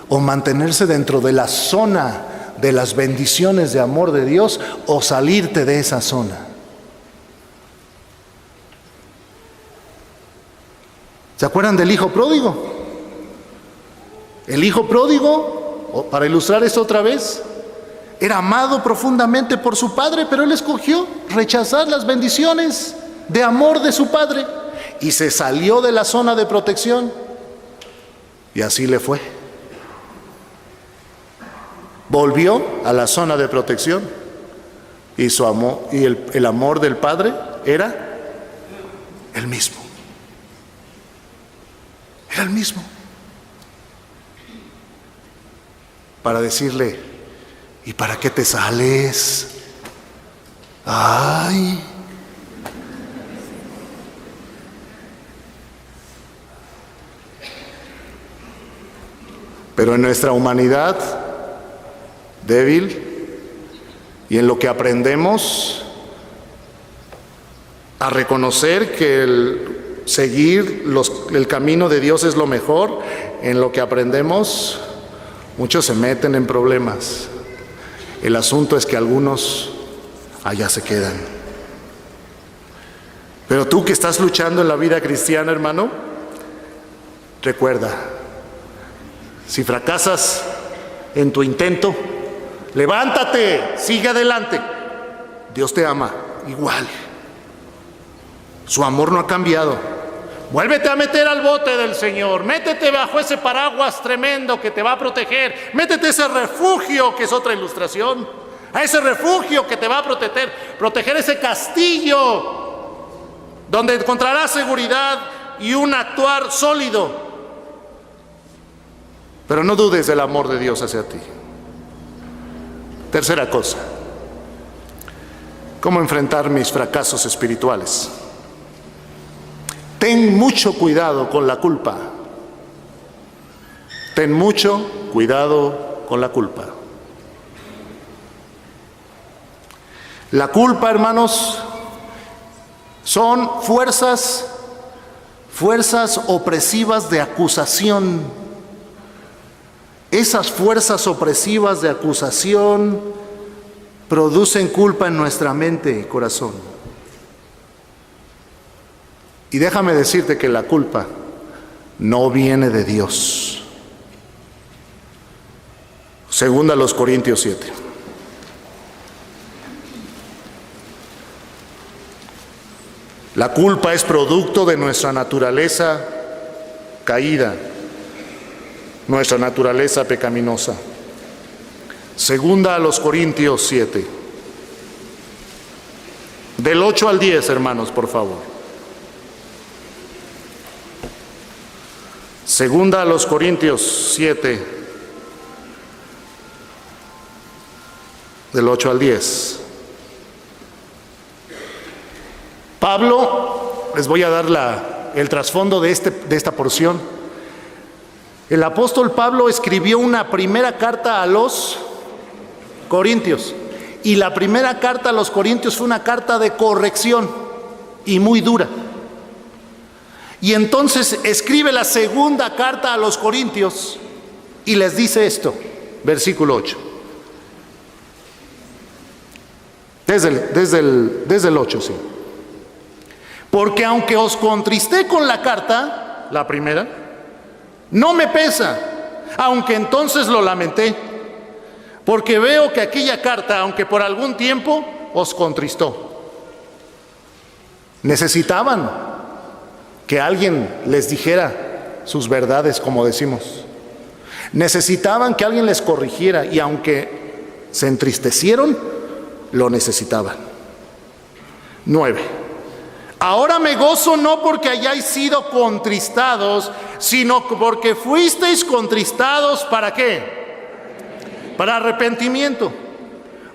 o mantenerse dentro de la zona de las bendiciones de amor de Dios o salirte de esa zona. ¿Se acuerdan del hijo pródigo? El hijo pródigo, para ilustrar esto otra vez, era amado profundamente por su padre, pero él escogió rechazar las bendiciones de amor de su padre y se salió de la zona de protección. Y así le fue. Volvió a la zona de protección y su amor y el amor del padre era el mismo. Era el mismo. Para decirle: ¿y para qué te sales? Ay. Pero en nuestra humanidad débil y en lo que aprendemos a reconocer que el seguir el camino de Dios es lo mejor, en lo que aprendemos, muchos se meten en problemas. El asunto es que algunos allá se quedan. Pero tú que estás luchando en la vida cristiana, hermano, recuerda, si fracasas en tu intento, levántate, sigue adelante. Dios te ama igual. Su amor no ha cambiado. Vuélvete a meter al bote del Señor. Métete bajo ese paraguas tremendo que te va a proteger. Métete a ese refugio, que es otra ilustración. A ese refugio que te va a proteger ese castillo donde encontrarás seguridad y un actuar sólido. Pero no dudes del amor de Dios hacia ti. Tercera cosa: ¿cómo enfrentar mis fracasos espirituales? Ten mucho cuidado con la culpa. Ten mucho cuidado con la culpa. La culpa, hermanos, son fuerzas opresivas de acusación. Esas fuerzas opresivas de acusación producen culpa en nuestra mente y corazón. Y déjame decirte que la culpa no viene de Dios. Segunda a los Corintios 7. La culpa es producto de nuestra naturaleza caída. nuestra naturaleza pecaminosa. Segunda a los Corintios 7. Del 8 al 10, hermanos, por favor. Segunda a los Corintios 7, del 8 al 10. Pablo, les voy a dar el trasfondo de esta porción. El apóstol Pablo escribió una primera carta a los Corintios, y la primera carta a los Corintios fue una carta de corrección y muy dura. Y entonces escribe la segunda carta a los Corintios y les dice esto, versículo 8. Desde el 8, sí. Porque aunque os contristé con la carta, la primera, no me pesa, aunque entonces lo lamenté, porque veo que aquella carta, aunque por algún tiempo, os contristó. Necesitaban que alguien les dijera sus verdades, como decimos. Necesitaban que alguien les corrigiera, y aunque se entristecieron, lo necesitaban. 9. Ahora me gozo no porque hayáis sido contristados, sino porque fuisteis contristados, ¿para qué? Para arrepentimiento.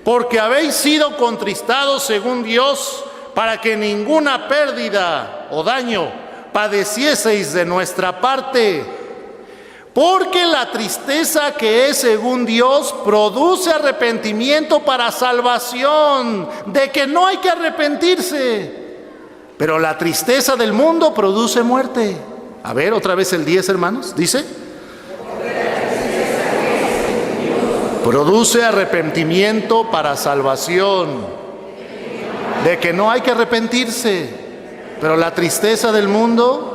Porque habéis sido contristados según Dios, para que ninguna pérdida o daño padecieseis de nuestra parte. Porque la tristeza que es según Dios produce arrepentimiento para salvación, de que no hay que arrepentirse. Pero la tristeza del mundo produce muerte. A ver, otra vez el 10, hermanos. Dice: produce arrepentimiento para salvación, de que no hay que arrepentirse. Pero la tristeza del mundo,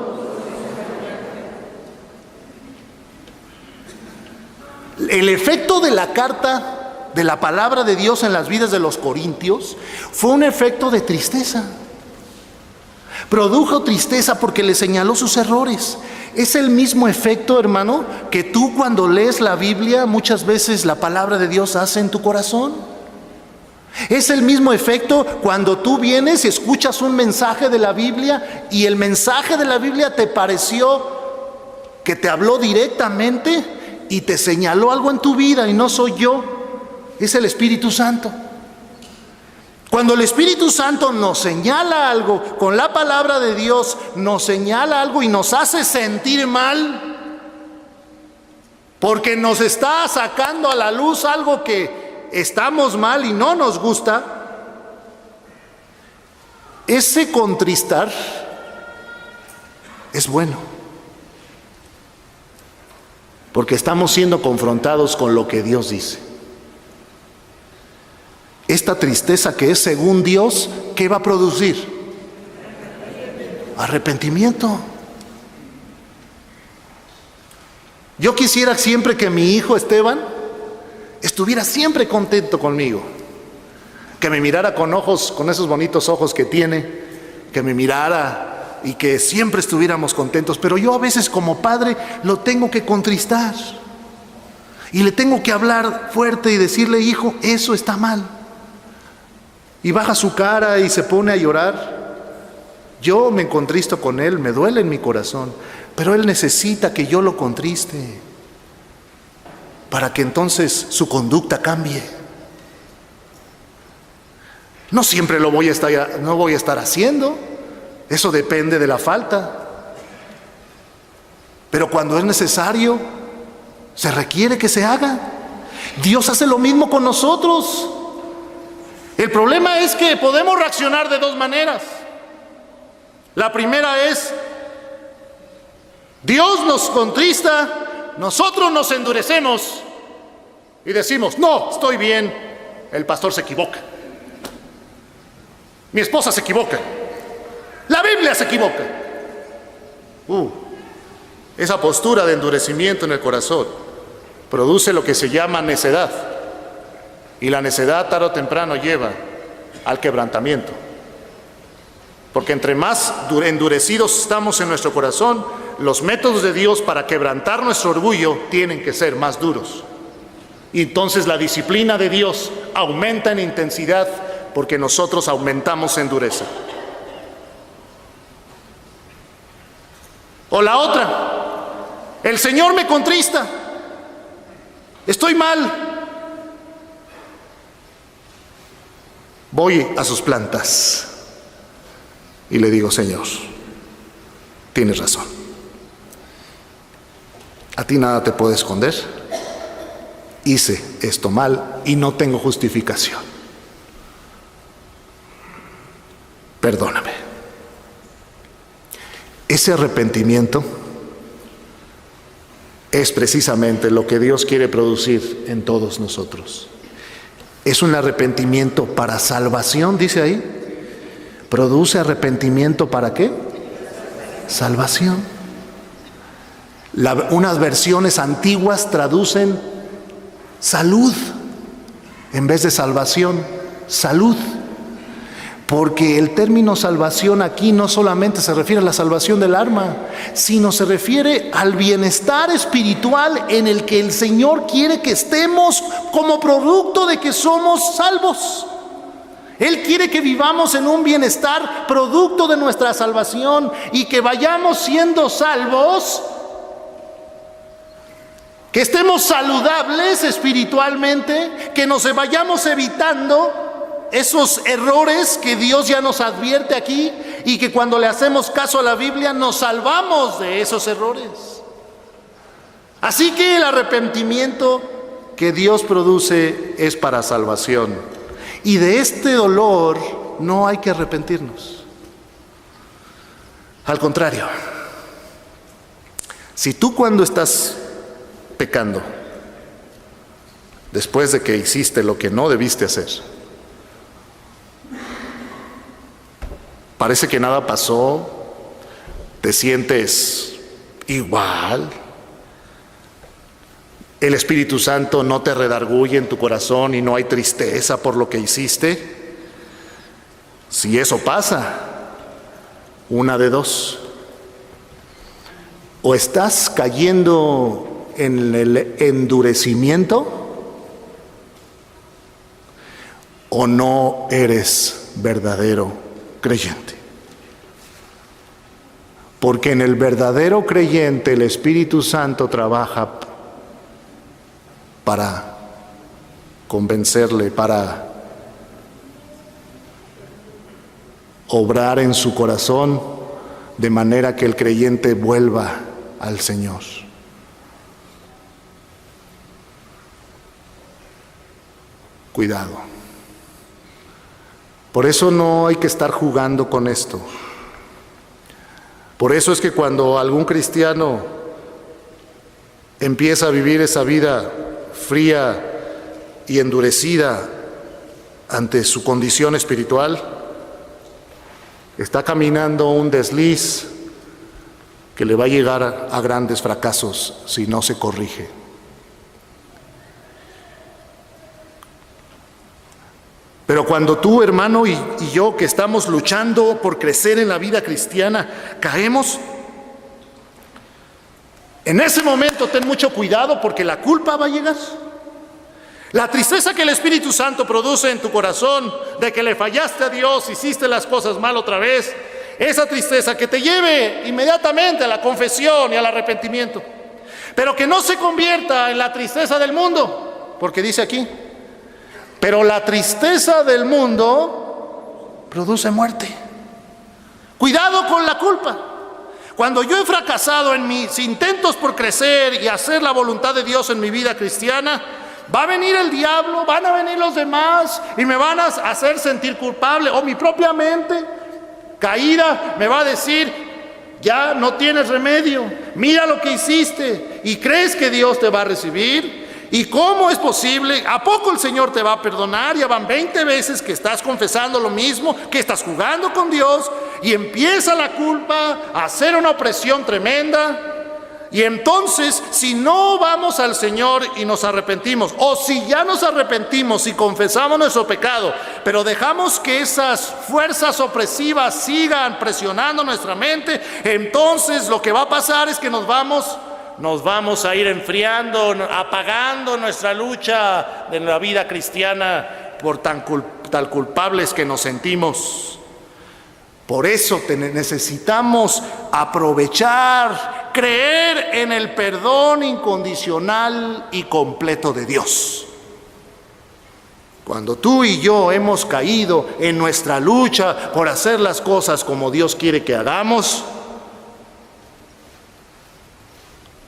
el efecto de la carta, de la palabra de Dios en las vidas de los corintios, fue un efecto de tristeza. Produjo tristeza porque le señaló sus errores. Es el mismo efecto, hermano, que tú cuando lees la Biblia, muchas veces la palabra de Dios hace en tu corazón. Es el mismo efecto cuando tú vienes y escuchas un mensaje de la Biblia y el mensaje de la Biblia te pareció que te habló directamente y te señaló algo en tu vida, y no soy yo, es el Espíritu Santo. Cuando el Espíritu Santo nos señala algo con la palabra de Dios, nos señala algo y nos hace sentir mal, porque nos está sacando a la luz algo que estamos mal y no nos gusta, ese contristar es bueno, porque estamos siendo confrontados con lo que Dios dice. Esta tristeza que es según Dios, ¿qué va a producir? Arrepentimiento. Yo quisiera siempre que mi hijo Esteban estuviera siempre contento conmigo, que me mirara con ojos, con esos bonitos ojos que tiene, que me mirara y que siempre estuviéramos contentos. Pero yo a veces como padre lo tengo que contristar y le tengo que hablar fuerte y decirle: hijo, eso está mal. Y baja su cara y se pone a llorar. Yo me contristo con él, me duele en mi corazón, pero él necesita que yo lo contriste para que entonces su conducta cambie. No siempre no voy a estar haciendo, eso depende de la falta. Pero cuando es necesario, se requiere que se haga. Dios hace lo mismo con nosotros. El problema es que podemos reaccionar de dos maneras. La primera es: Dios nos contrista, nosotros nos endurecemos y decimos: no, estoy bien, el pastor se equivoca, mi esposa se equivoca, la Biblia se equivoca. Esa postura de endurecimiento en el corazón produce lo que se llama necedad, y la necedad tarde o temprano lleva al quebrantamiento, porque entre más endurecidos estamos en nuestro corazón, los métodos de Dios para quebrantar nuestro orgullo tienen que ser más duros. Y entonces la disciplina de Dios aumenta en intensidad porque nosotros aumentamos en dureza. O la otra, el Señor me contrista, estoy mal, voy a sus plantas y le digo: Señor, tienes razón, a ti nada te puedo esconder, hice esto mal y no tengo justificación, perdóname. Ese arrepentimiento es precisamente lo que Dios quiere producir en todos nosotros. Es un arrepentimiento para salvación, dice ahí. ¿Produce arrepentimiento para qué? Salvación. Unas versiones antiguas traducen salud en vez de salvación, salud. Porque el término salvación aquí no solamente se refiere a la salvación del alma, sino se refiere al bienestar espiritual en el que el Señor quiere que estemos como producto de que somos salvos. Él quiere que vivamos en un bienestar producto de nuestra salvación y que vayamos siendo salvos, que estemos saludables espiritualmente, que nos vayamos evitando esos errores que Dios ya nos advierte aquí y que cuando le hacemos caso a la Biblia nos salvamos de esos errores. Así que el arrepentimiento que Dios produce es para salvación. Y de este dolor no hay que arrepentirnos. Al contrario, si tú cuando estás pecando, después de que hiciste lo que no debiste hacer, parece que nada pasó, te sientes igual, el Espíritu Santo no te redarguye en tu corazón y no hay tristeza por lo que hiciste. Si eso pasa, una de dos: o estás cayendo en el endurecimiento, o no eres verdadero creyente. Porque en el verdadero creyente el Espíritu Santo trabaja para convencerle, para obrar en su corazón de manera que el creyente vuelva al Señor. Cuidado. Por eso no hay que estar jugando con esto. Por eso es que cuando algún cristiano empieza a vivir esa vida fría y endurecida ante su condición espiritual, está caminando un desliz que le va a llegar a grandes fracasos si no se corrige. Pero cuando tú, hermano, y yo, que estamos luchando por crecer en la vida cristiana, caemos, en ese momento ten mucho cuidado, porque la culpa va a llegar. La tristeza que el Espíritu Santo produce en tu corazón de que le fallaste a Dios, hiciste las cosas mal otra vez, esa tristeza que te lleve inmediatamente a la confesión y al arrepentimiento, pero que no se convierta en la tristeza del mundo, porque dice aquí: pero la tristeza del mundo produce muerte. Cuidado con la culpa. Cuando yo he fracasado en mis intentos por crecer y hacer la voluntad de Dios en mi vida cristiana, va a venir el diablo, van a venir los demás y me van a hacer sentir culpable, o mi propia mente caída me va a decir: ya no tienes remedio, mira lo que hiciste, y crees que Dios te va a recibir. ¿Y cómo es posible? ¿A poco el Señor te va a perdonar? Ya van 20 veces que estás confesando lo mismo, que estás jugando con Dios, y empieza la culpa a hacer una opresión tremenda. Y entonces, si no vamos al Señor y nos arrepentimos, o si ya nos arrepentimos y confesamos nuestro pecado, pero dejamos que esas fuerzas opresivas sigan presionando nuestra mente, entonces lo que va a pasar es que nos vamos a ir enfriando, apagando nuestra lucha de la vida cristiana por tan culpables que nos sentimos. Por eso necesitamos aprovechar, creer en el perdón incondicional y completo de Dios. Cuando tú y yo hemos caído en nuestra lucha por hacer las cosas como Dios quiere que hagamos,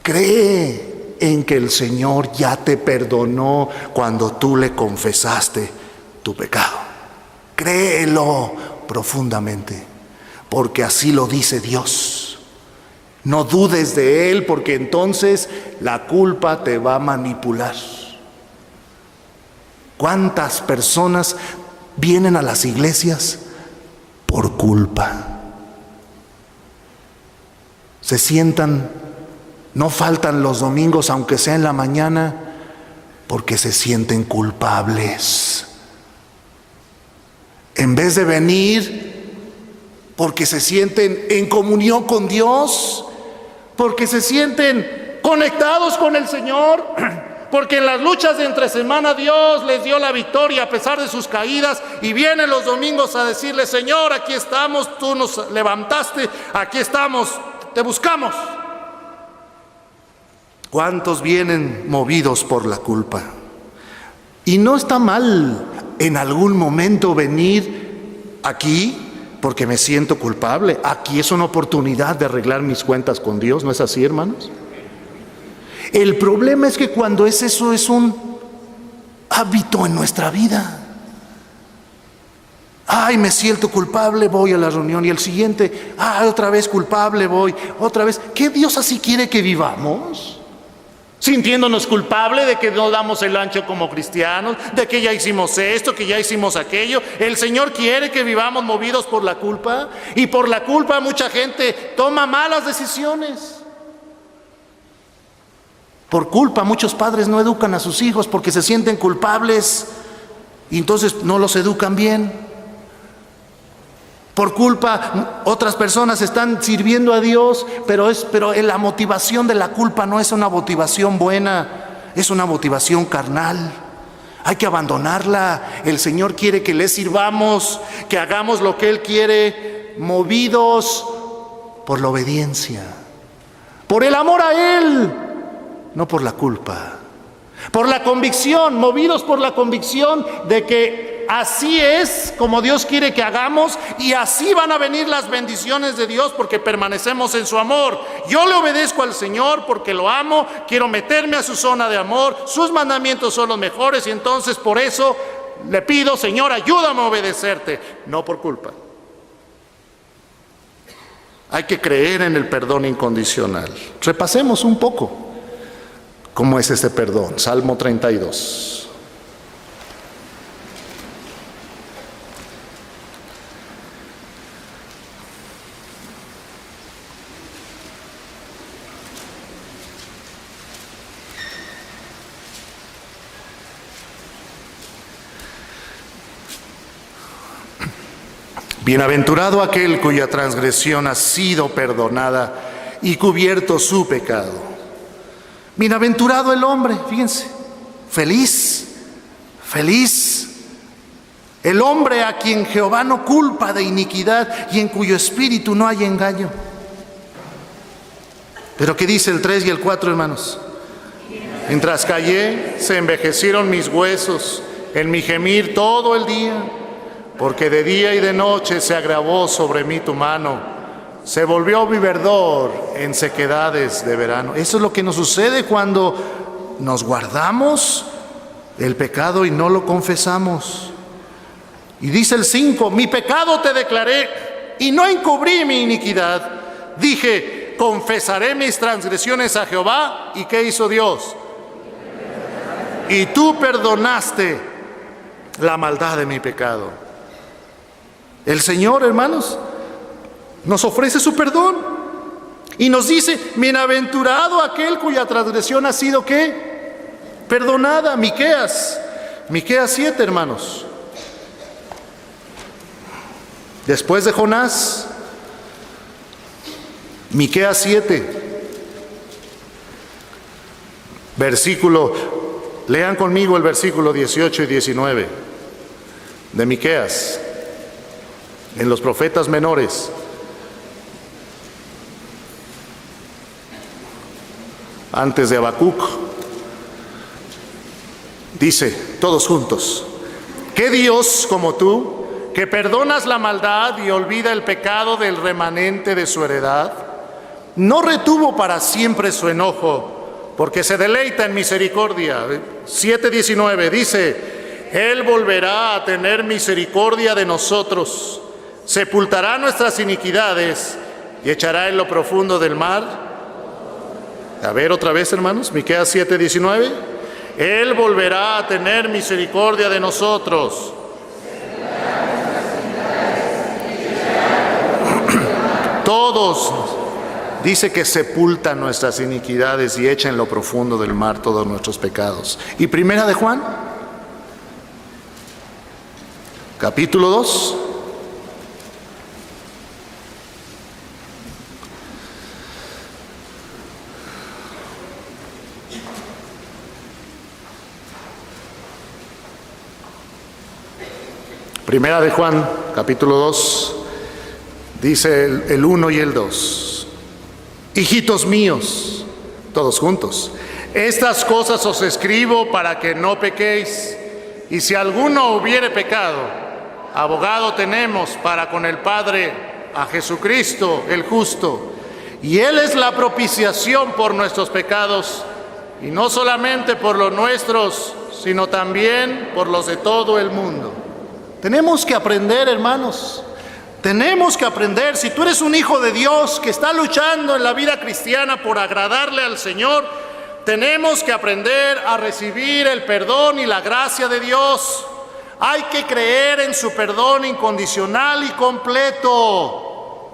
cree en que el Señor ya te perdonó cuando tú le confesaste tu pecado. Créelo profundamente, porque así lo dice Dios. No dudes de Él, porque entonces la culpa te va a manipular. ¿Cuántas personas vienen a las iglesias por culpa? Se sientan, no faltan los domingos, aunque sea en la mañana, porque se sienten culpables. En vez de venir porque se sienten en comunión con Dios, porque se sienten conectados con el Señor, porque en las luchas de entre semana Dios les dio la victoria a pesar de sus caídas, y vienen los domingos a decirle: Señor, aquí estamos, tú nos levantaste, aquí estamos, te buscamos. ¿Cuántos vienen movidos por la culpa? Y no está mal en algún momento venir aquí porque me siento culpable. Aquí es una oportunidad de arreglar mis cuentas con Dios, ¿no es así, hermanos? El problema es que cuando eso es un hábito en nuestra vida. Ay, me siento culpable, voy a la reunión, y el siguiente, otra vez culpable, voy, otra vez. ¿Qué Dios así quiere que vivamos? Sintiéndonos culpables de que no damos el ancho como cristianos, de que ya hicimos esto, que ya hicimos aquello. El Señor quiere que vivamos movidos por la culpa, y por la culpa mucha gente toma malas decisiones. Por culpa muchos padres no educan a sus hijos porque se sienten culpables y entonces no los educan bien. Por culpa otras personas están sirviendo a Dios, pero la motivación de la culpa no es una motivación buena, es una motivación carnal. Hay que abandonarla. El Señor quiere que le sirvamos, que hagamos lo que Él quiere, movidos por la obediencia, por el amor a Él, no por la culpa, por la convicción, movidos por la convicción de que así es como Dios quiere que hagamos, y así van a venir las bendiciones de Dios porque permanecemos en su amor. Yo le obedezco al Señor porque lo amo, quiero meterme a su zona de amor, sus mandamientos son los mejores, y entonces por eso le pido: Señor, ayúdame a obedecerte, no por culpa. Hay que creer en el perdón incondicional. Repasemos un poco cómo es este perdón. Salmo 32. Bienaventurado aquel cuya transgresión ha sido perdonada y cubierto su pecado. Bienaventurado el hombre, fíjense, feliz el hombre a quien Jehová no culpa de iniquidad y en cuyo espíritu no hay engaño. Pero ¿qué dice el 3 y el 4, hermanos? Mientras callé, se envejecieron mis huesos en mi gemir todo el día, porque de día y de noche se agravó sobre mí tu mano, se volvió mi verdor en sequedades de verano. Eso es lo que nos sucede cuando nos guardamos el pecado y no lo confesamos. Y dice el 5, mi pecado te declaré y no encubrí mi iniquidad. Dije, confesaré mis transgresiones a Jehová. ¿Y qué hizo Dios? Y tú perdonaste la maldad de mi pecado. El Señor, hermanos, nos ofrece su perdón. Y nos dice, bienaventurado aquel cuya transgresión ha sido, ¿qué? Perdonada. Miqueas 7, hermanos. Después de Jonás, Miqueas 7. Lean conmigo el versículo 18 y 19 de Miqueas, en los profetas menores. Antes de Habacuc, dice, todos juntos, ¿qué Dios como tú, que perdonas la maldad y olvida el pecado del remanente de su heredad? No retuvo para siempre su enojo, porque se deleita en misericordia. 7:19 dice, Él volverá a tener misericordia de nosotros, sepultará nuestras iniquidades y echará en lo profundo del mar. A ver otra vez, hermanos, Miqueas 7:19. Él volverá a tener misericordia de nosotros. Todos, dice que sepulta nuestras iniquidades y echa en lo profundo del mar todos nuestros pecados. Y Primera de Juan, capítulo 2. Primera de Juan, capítulo 2, dice el 1 y el 2. Hijitos míos, todos juntos, estas cosas os escribo para que no pequéis. Y si alguno hubiere pecado, abogado tenemos para con el Padre, a Jesucristo el justo. Y Él es la propiciación por nuestros pecados, y no solamente por los nuestros, sino también por los de todo el mundo. Tenemos que aprender, hermanos. Tenemos que aprender. Si tú eres un hijo de Dios que está luchando en la vida cristiana por agradarle al Señor, tenemos que aprender a recibir el perdón y la gracia de Dios. Hay que creer en su perdón incondicional y completo.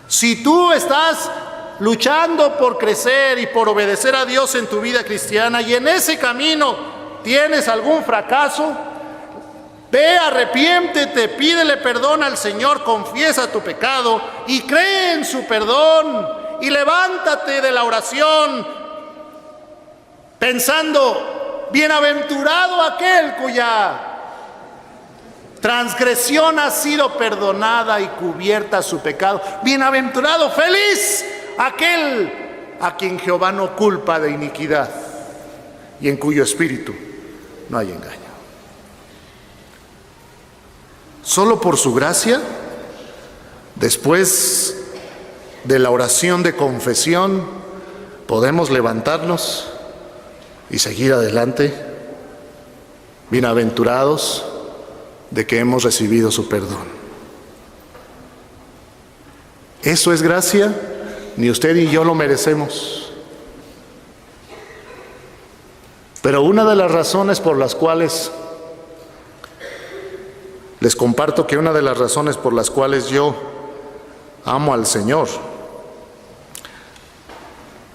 Si tú estás luchando por crecer y por obedecer a Dios en tu vida cristiana y en ese camino tienes algún fracaso, ve, arrepiéntete, pídele perdón al Señor, confiesa tu pecado y cree en su perdón y levántate de la oración pensando, bienaventurado aquel cuya transgresión ha sido perdonada y cubierta su pecado. Bienaventurado, feliz aquel a quien Jehová no culpa de iniquidad y en cuyo espíritu no hay engaño. Solo por su gracia, después de la oración de confesión, podemos levantarnos y seguir adelante, bienaventurados de que hemos recibido su perdón. Eso es gracia, ni usted ni yo lo merecemos. Pero una de las razones por las cuales les comparto que una de las razones por las cuales yo amo al Señor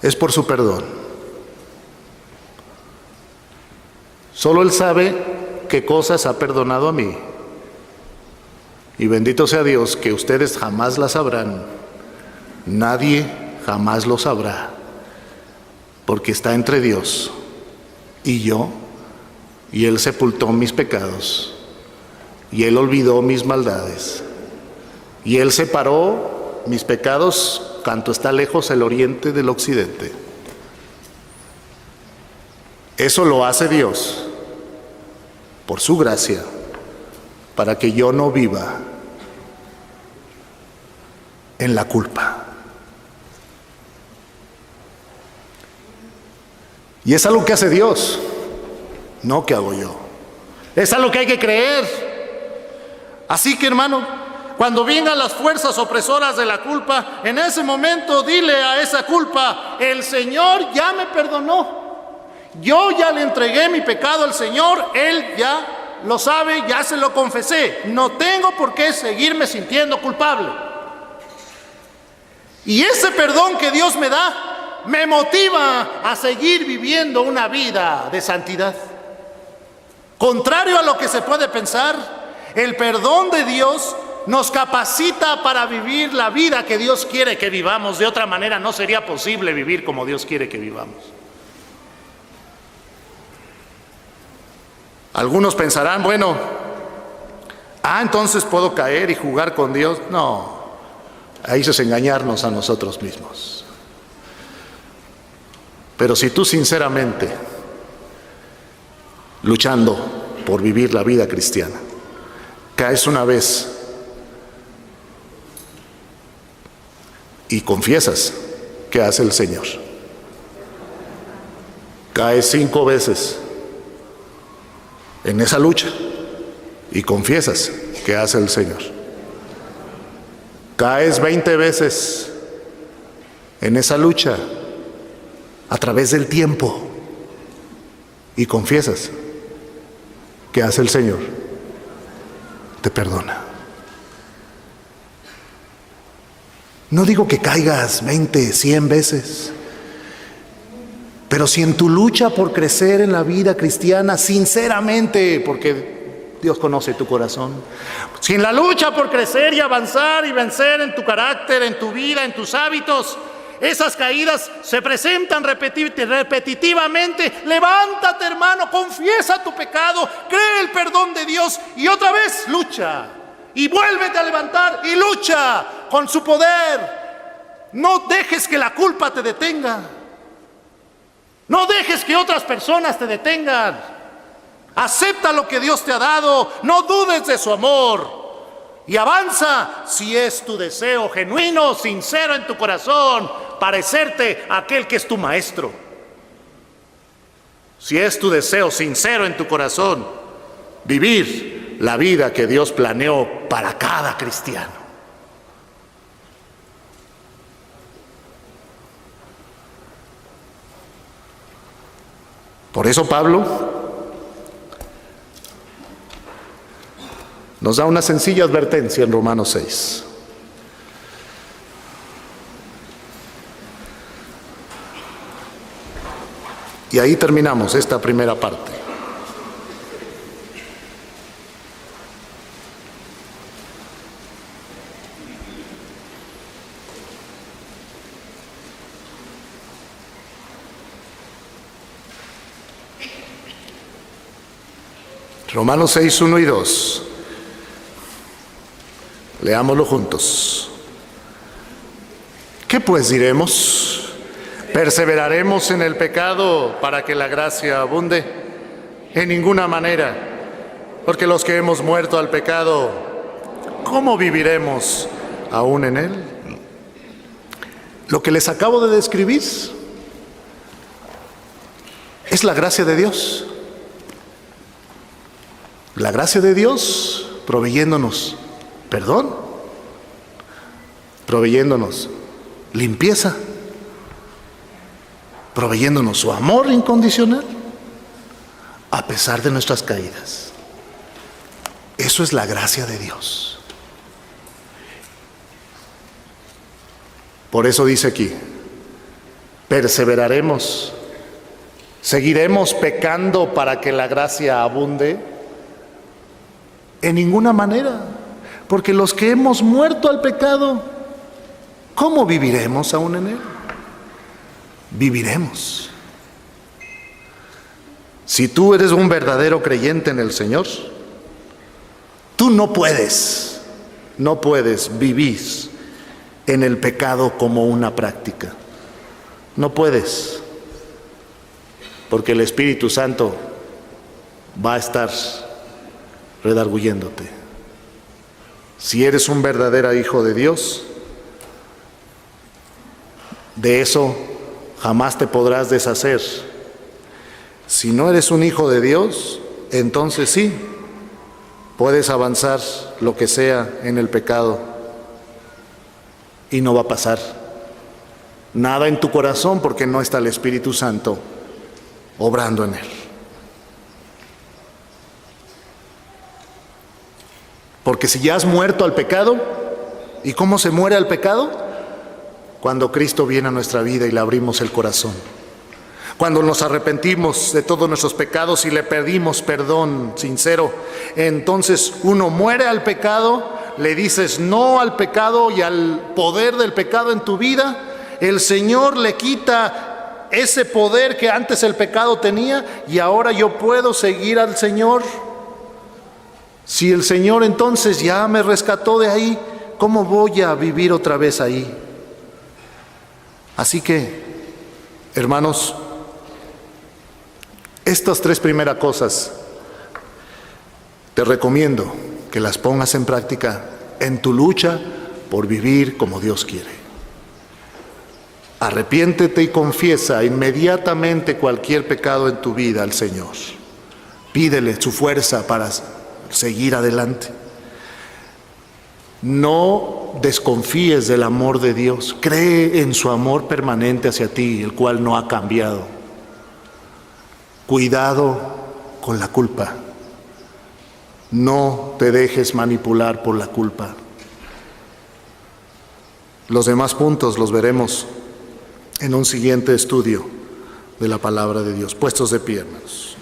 es por su perdón. Solo Él sabe qué cosas ha perdonado a mí. Y bendito sea Dios que ustedes jamás las sabrán. Nadie jamás lo sabrá. Porque está entre Dios y yo, y Él sepultó mis pecados. Y Él olvidó mis maldades. Y Él separó mis pecados cuanto está lejos el oriente del occidente. Eso lo hace Dios por su gracia, para que yo no viva en la culpa. Y es algo que hace Dios, no que hago yo. Es algo que hay que creer. Así que, hermano, cuando vengan las fuerzas opresoras de la culpa, en ese momento dile a esa culpa, el Señor ya me perdonó. Yo ya le entregué mi pecado al Señor, Él ya lo sabe, ya se lo confesé. No tengo por qué seguirme sintiendo culpable. Y ese perdón que Dios me da me motiva a seguir viviendo una vida de santidad. Contrario a lo que se puede pensar, el perdón de Dios nos capacita para vivir la vida que Dios quiere que vivamos. De otra manera no sería posible vivir como Dios quiere que vivamos. Algunos pensarán, bueno, entonces puedo caer y jugar con Dios. No, ahí es engañarnos a nosotros mismos. Pero si tú sinceramente, luchando por vivir la vida cristiana, caes una vez y confiesas, ¿qué hace el Señor? Caes 5 veces en esa lucha y confiesas, ¿qué hace el Señor? Caes 20 veces en esa lucha a través del tiempo y confiesas, ¿qué hace el Señor? Te perdona. No digo que caigas 20, 100 veces, pero si en tu lucha por crecer en la vida cristiana, sinceramente, porque Dios conoce tu corazón, si en la lucha por crecer y avanzar y vencer en tu carácter, en tu vida, en tus hábitos, esas caídas se presentan repetitivamente, levántate, hermano, confiesa tu pecado, cree el perdón de Dios y otra vez lucha. Y vuélvete a levantar y lucha con su poder. No dejes que la culpa te detenga. No dejes que otras personas te detengan. Acepta lo que Dios te ha dado. No dudes de su amor. Y avanza si es tu deseo genuino, sincero en tu corazón, parecerte a aquel que es tu maestro. Si es tu deseo sincero en tu corazón, vivir la vida que Dios planeó para cada cristiano. Por eso Pablo nos da una sencilla advertencia en Romanos 6. Y ahí terminamos esta primera parte. Romanos 6, 1 y 2. Leámoslo juntos. ¿Qué pues diremos? ¿Perseveraremos en el pecado para que la gracia abunde? En ninguna manera, porque los que hemos muerto al pecado, ¿cómo viviremos aún en él? Lo que les acabo de describir es la gracia de Dios. La gracia de Dios proveyéndonos perdón, proveyéndonos limpieza, proveyéndonos su amor incondicional a pesar de nuestras caídas. Eso es la gracia de Dios. Por eso dice aquí, perseveraremos, seguiremos pecando para que la gracia abunde. En ninguna manera, porque los que hemos muerto al pecado, ¿cómo viviremos aún en él? Viviremos. Si tú eres un verdadero creyente en el Señor, tú no puedes vivir en el pecado como una práctica. No puedes, porque el Espíritu Santo va a estar redarguyéndote. Si eres un verdadero hijo de Dios, de eso jamás te podrás deshacer. Si no eres un hijo de Dios, entonces sí, puedes avanzar lo que sea en el pecado y no va a pasar nada en tu corazón porque no está el Espíritu Santo obrando en él. Porque si ya has muerto al pecado, ¿y cómo se muere al pecado? cuando Cristo viene a nuestra vida y le abrimos el corazón. Cuando nos arrepentimos de todos nuestros pecados y le pedimos perdón sincero, entonces uno muere al pecado, le dices no al pecado y al poder del pecado en tu vida. El Señor le quita ese poder que antes el pecado tenía y ahora yo puedo seguir al Señor. Si el Señor entonces ya me rescató de ahí, ¿cómo voy a vivir otra vez ahí? Así que, hermanos, estas tres primeras cosas te recomiendo que las pongas en práctica en tu lucha por vivir como Dios quiere. Arrepiéntete y confiesa inmediatamente cualquier pecado en tu vida al Señor. Pídele su fuerza para seguir adelante. No desconfíes del amor de Dios. Cree en su amor permanente hacia ti, el cual no ha cambiado. Cuidado con la culpa. No te dejes manipular por la culpa. Los demás puntos los veremos en un siguiente estudio de la palabra de Dios. Puestos de pie, hermanos.